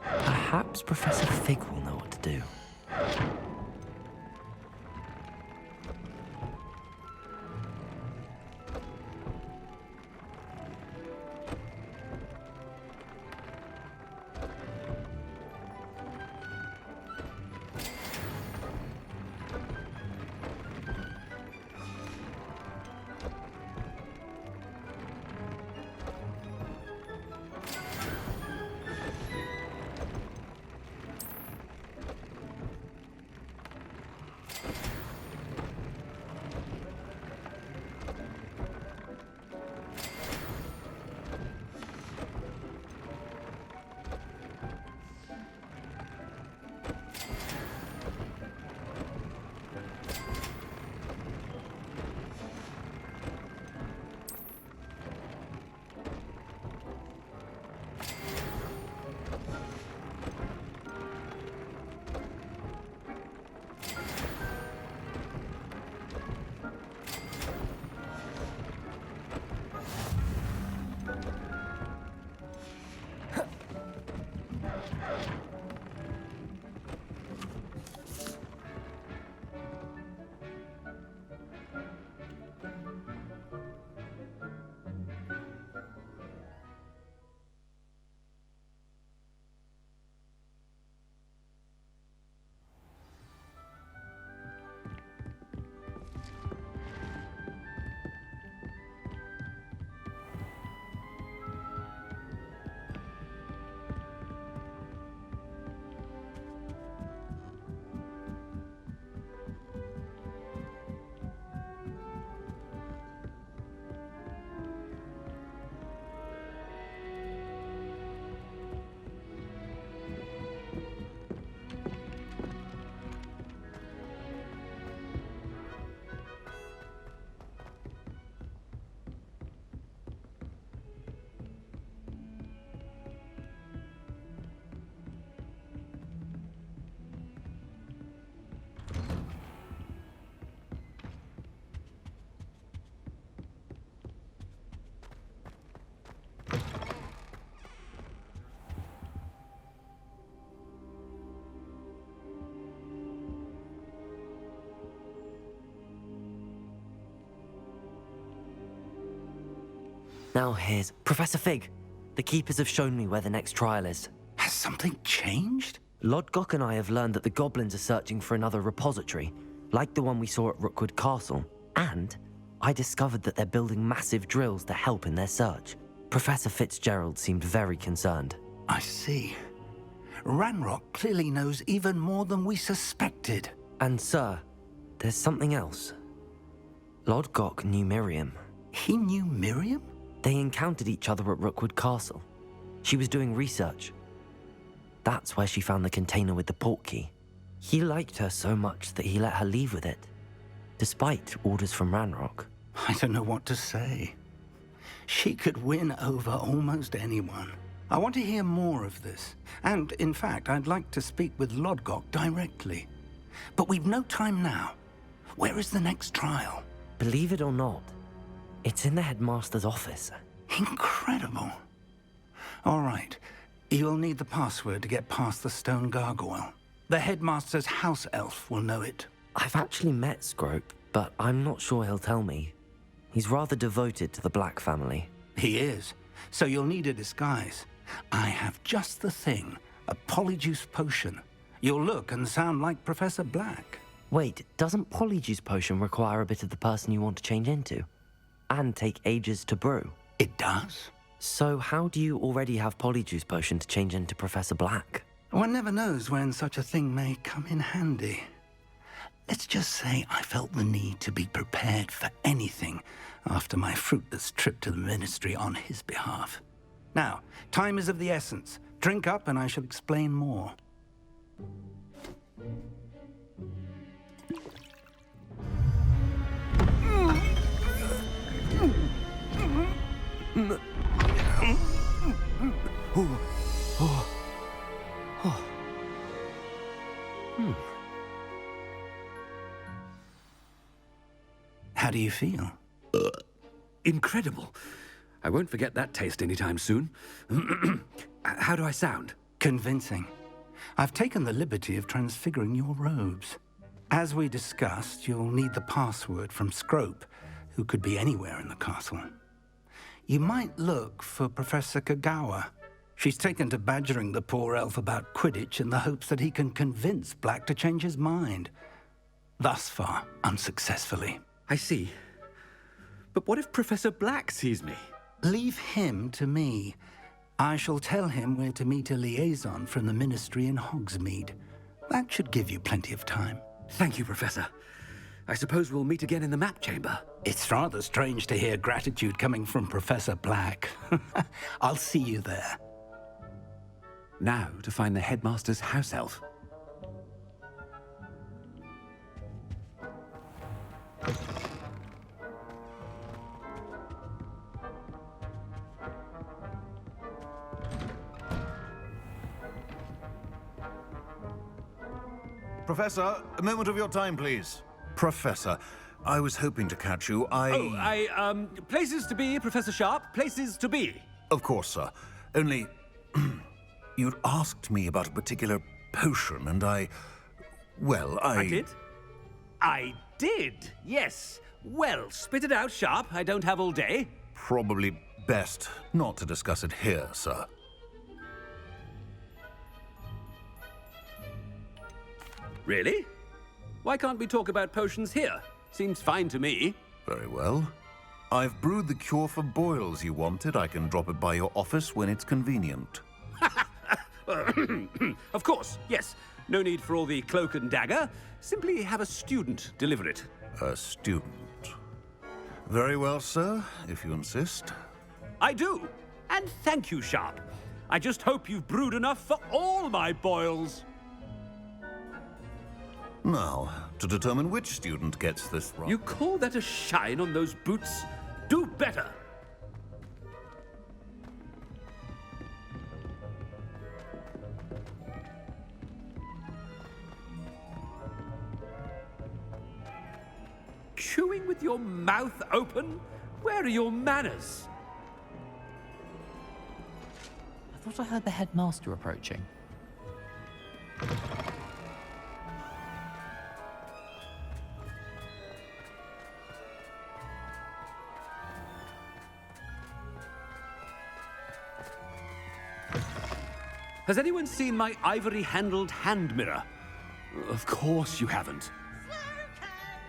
Perhaps Professor Fig will know what to do. Now here's Professor Fig. The keepers have shown me where the next trial is. Has something changed? Lodgok and I have learned that the goblins are searching for another repository, like the one we saw at Rookwood Castle. And I discovered that they're building massive drills to help in their search. Professor Fitzgerald seemed very concerned. I see. Ranrock clearly knows even more than we suspected. And sir, there's something else. Lodgok knew Miriam. He knew Miriam? They encountered each other at Rookwood Castle. She was doing research. That's where she found the container with the port key. He liked her so much that he let her leave with it, despite orders from Ranrock. I don't know what to say. She could win over almost anyone. I want to hear more of this. And, in fact, I'd like to speak with Lodgok directly. But we've no time now. Where is the next trial? Believe it or not, it's in the headmaster's office. Incredible. All right. You'll need the password to get past the stone gargoyle. The headmaster's house elf will know it. I've actually met Scrope, but I'm not sure he'll tell me. He's rather devoted to the Black family. He is. So you'll need a disguise. I have just the thing. A polyjuice potion. You'll look and sound like Professor Black. Wait, doesn't polyjuice potion require a bit of the person you want to change into? And take ages to brew? It does. So how do you already have polyjuice potion to change into Professor Black? One never knows when such a thing may come in handy. Let's just say I felt the need to be prepared for anything after my fruitless trip to the Ministry on his behalf. Now, time is of the essence. Drink up and I shall explain more. How do you feel? Incredible. I won't forget that taste anytime soon. How do I sound? Convincing. I've taken the liberty of transfiguring your robes. As we discussed, you'll need the password from Scrope, who could be anywhere in the castle. You might look for Professor Kagawa. She's taken to badgering the poor elf about Quidditch in the hopes that he can convince Black to change his mind. Thus far, unsuccessfully. I see. But what if Professor Black sees me? Leave him to me. I shall tell him where to meet a liaison from the Ministry in Hogsmeade. That should give you plenty of time. Thank you, Professor. I suppose we'll meet again in the map chamber. It's rather strange to hear gratitude coming from Professor Black. I'll see you there. Now to find the headmaster's house elf. Professor, a moment of your time, please. Professor, I was hoping to catch you. Places to be, Professor Sharp. Places to be. Of course, sir. Only, you'd asked me about a particular potion, and I did? I did, yes. Well, spit it out, Sharp. I don't have all day. Probably best not to discuss it here, sir. Really? Why can't we talk about potions here? Seems fine to me. Very well. I've brewed the cure for boils you wanted. I can drop it by your office when it's convenient. Of course, yes. No need for all the cloak and dagger. Simply have a student deliver it. A student. Very well, sir, if you insist. I do. And thank you, Sharp. I just hope you've brewed enough for all my boils. Now, to determine which student gets this right. You call that a shine on those boots? Do better! Chewing with your mouth open? Where are your manners? I thought I heard the headmaster approaching. Has anyone seen my ivory-handled hand mirror? Of course you haven't.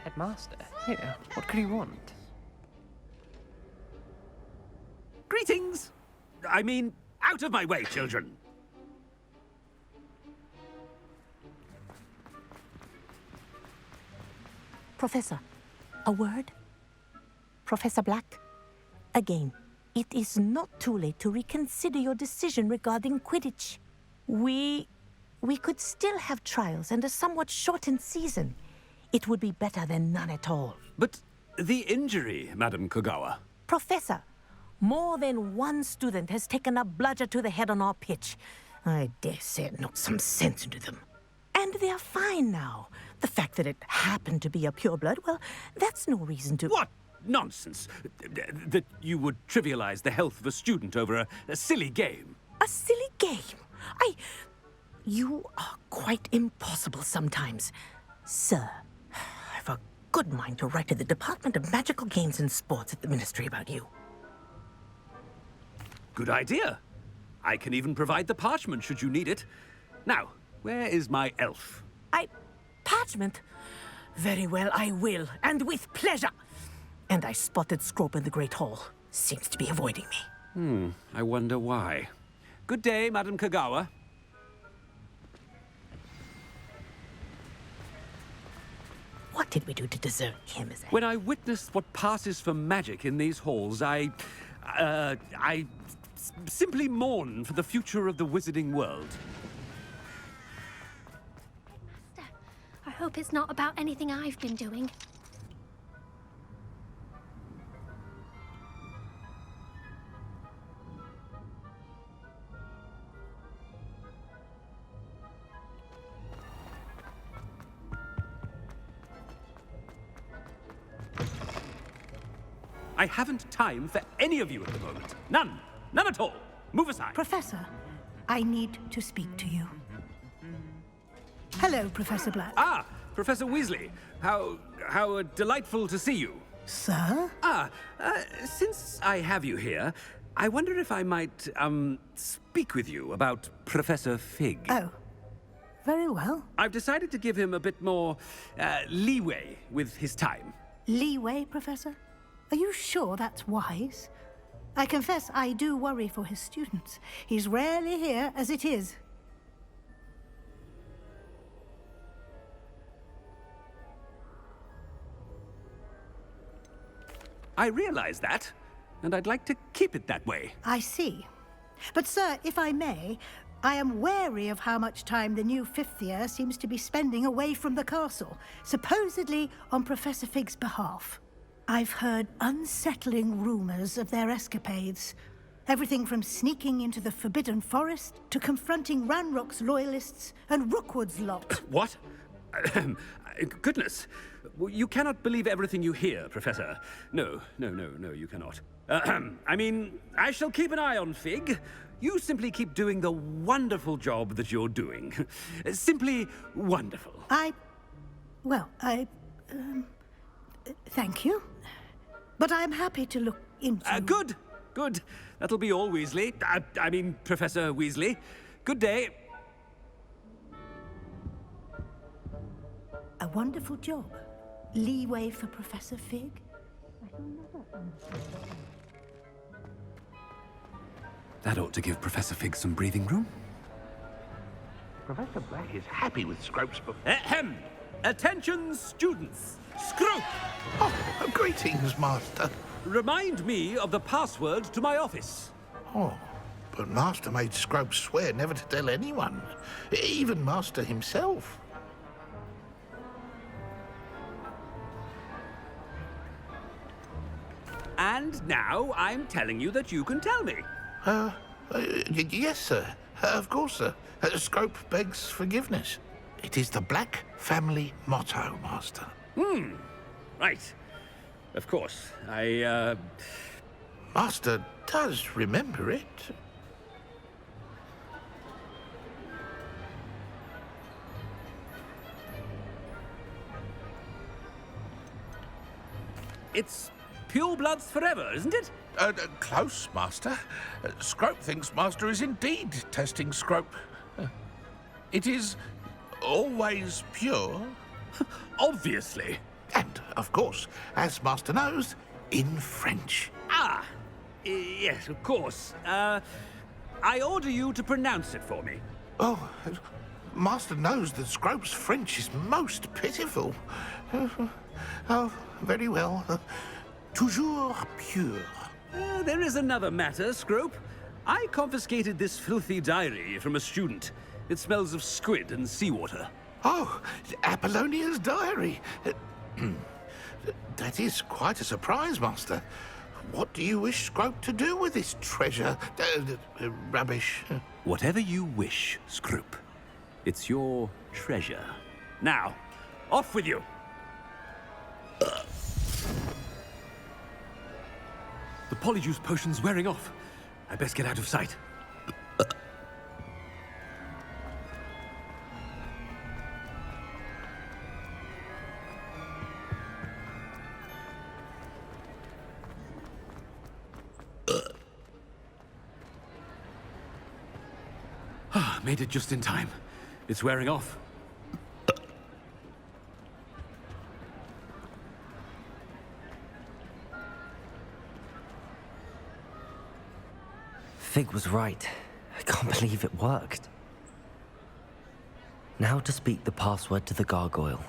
Headmaster? Here, what could he want? Greetings! I mean, out of my way, children! Professor, a word? Professor Black? Again, it is not too late to reconsider your decision regarding Quidditch. We could still have trials and a somewhat shortened season. It would be better than none at all. But the injury, Madam Kogawa. Professor, more than one student has taken a bludger to the head on our pitch. I dare say it knocked some sense into them. And they're fine now. The fact that it happened to be a pureblood, well, that's no reason to... What nonsense! That you would trivialize the health of a student over a silly game. A silly game? You are quite impossible sometimes. Sir, I've a good mind to write to the Department of Magical Games and Sports at the Ministry about you. Good idea. I can even provide the parchment should you need it. Now, where is my elf? Parchment? Very well, I will, and with pleasure. And I spotted Scrope in the Great Hall. Seems to be avoiding me. I wonder why. Good day, Madam Kagawa. What did we do to deserve him as a... When I witnessed what passes for magic in these halls, I simply mourn for the future of the wizarding world. I hope it's not about anything I've been doing. I haven't time for any of you at the moment. None. None at all. Move aside. Professor, I need to speak to you. Hello, Professor Black. Ah, Professor Weasley. How delightful to see you. Sir? Since I have you here, I wonder if I might, speak with you about Professor Fig. Oh, very well. I've decided to give him a bit more, leeway with his time. Leeway, Professor? Are you sure that's wise? I confess I do worry for his students. He's rarely here as it is. I realize that, and I'd like to keep it that way. I see. But, sir, if I may, I am wary of how much time the new fifth year seems to be spending away from the castle, supposedly on Professor Fig's behalf. I've heard unsettling rumors of their escapades. Everything from sneaking into the Forbidden Forest to confronting Ranrock's loyalists and Rookwood's lot. What? Goodness. You cannot believe everything you hear, Professor. No, you cannot. I mean, I shall keep an eye on Fig. You simply keep doing the wonderful job that you're doing. Simply wonderful. Thank you. But I'm happy to look into... Good. That'll be all, Weasley. I mean, Professor Weasley. Good day. A wonderful job. Leeway for Professor Fig? That ought to give Professor Fig some breathing room. Professor Black is happy with Scrope's book. Ahem! Attention, students! Scrope! Oh, greetings, Master. Remind me of the password to my office. Oh, but Master made Scrope swear never to tell anyone, even Master himself. And now I'm telling you that you can tell me. Yes, sir. Of course, sir. Scrope begs forgiveness. It is the Black family motto, Master. Right. Of course. Master does remember it. It's pure bloods forever, isn't it? Close, Master. Scrope thinks Master is indeed testing Scrope. It is always pure. Obviously. And, of course, as Master knows, in French. Yes, of course. I order you to pronounce it for me. Oh, Master knows that Scrope's French is most pitiful. Oh, very well. Toujours pure. There is another matter, Scrope. I confiscated this filthy diary from a student. It smells of squid and seawater. Oh, Apollonia's diary. That is quite a surprise, Master. What do you wish Scrope to do with this treasure? Rubbish. Whatever you wish, Scrope. It's your treasure. Now, off with you. The polyjuice potion's wearing off. I best get out of sight. Made it just in time. It's wearing off. Fig was right. I can't believe it worked. Now to speak the password to the gargoyle.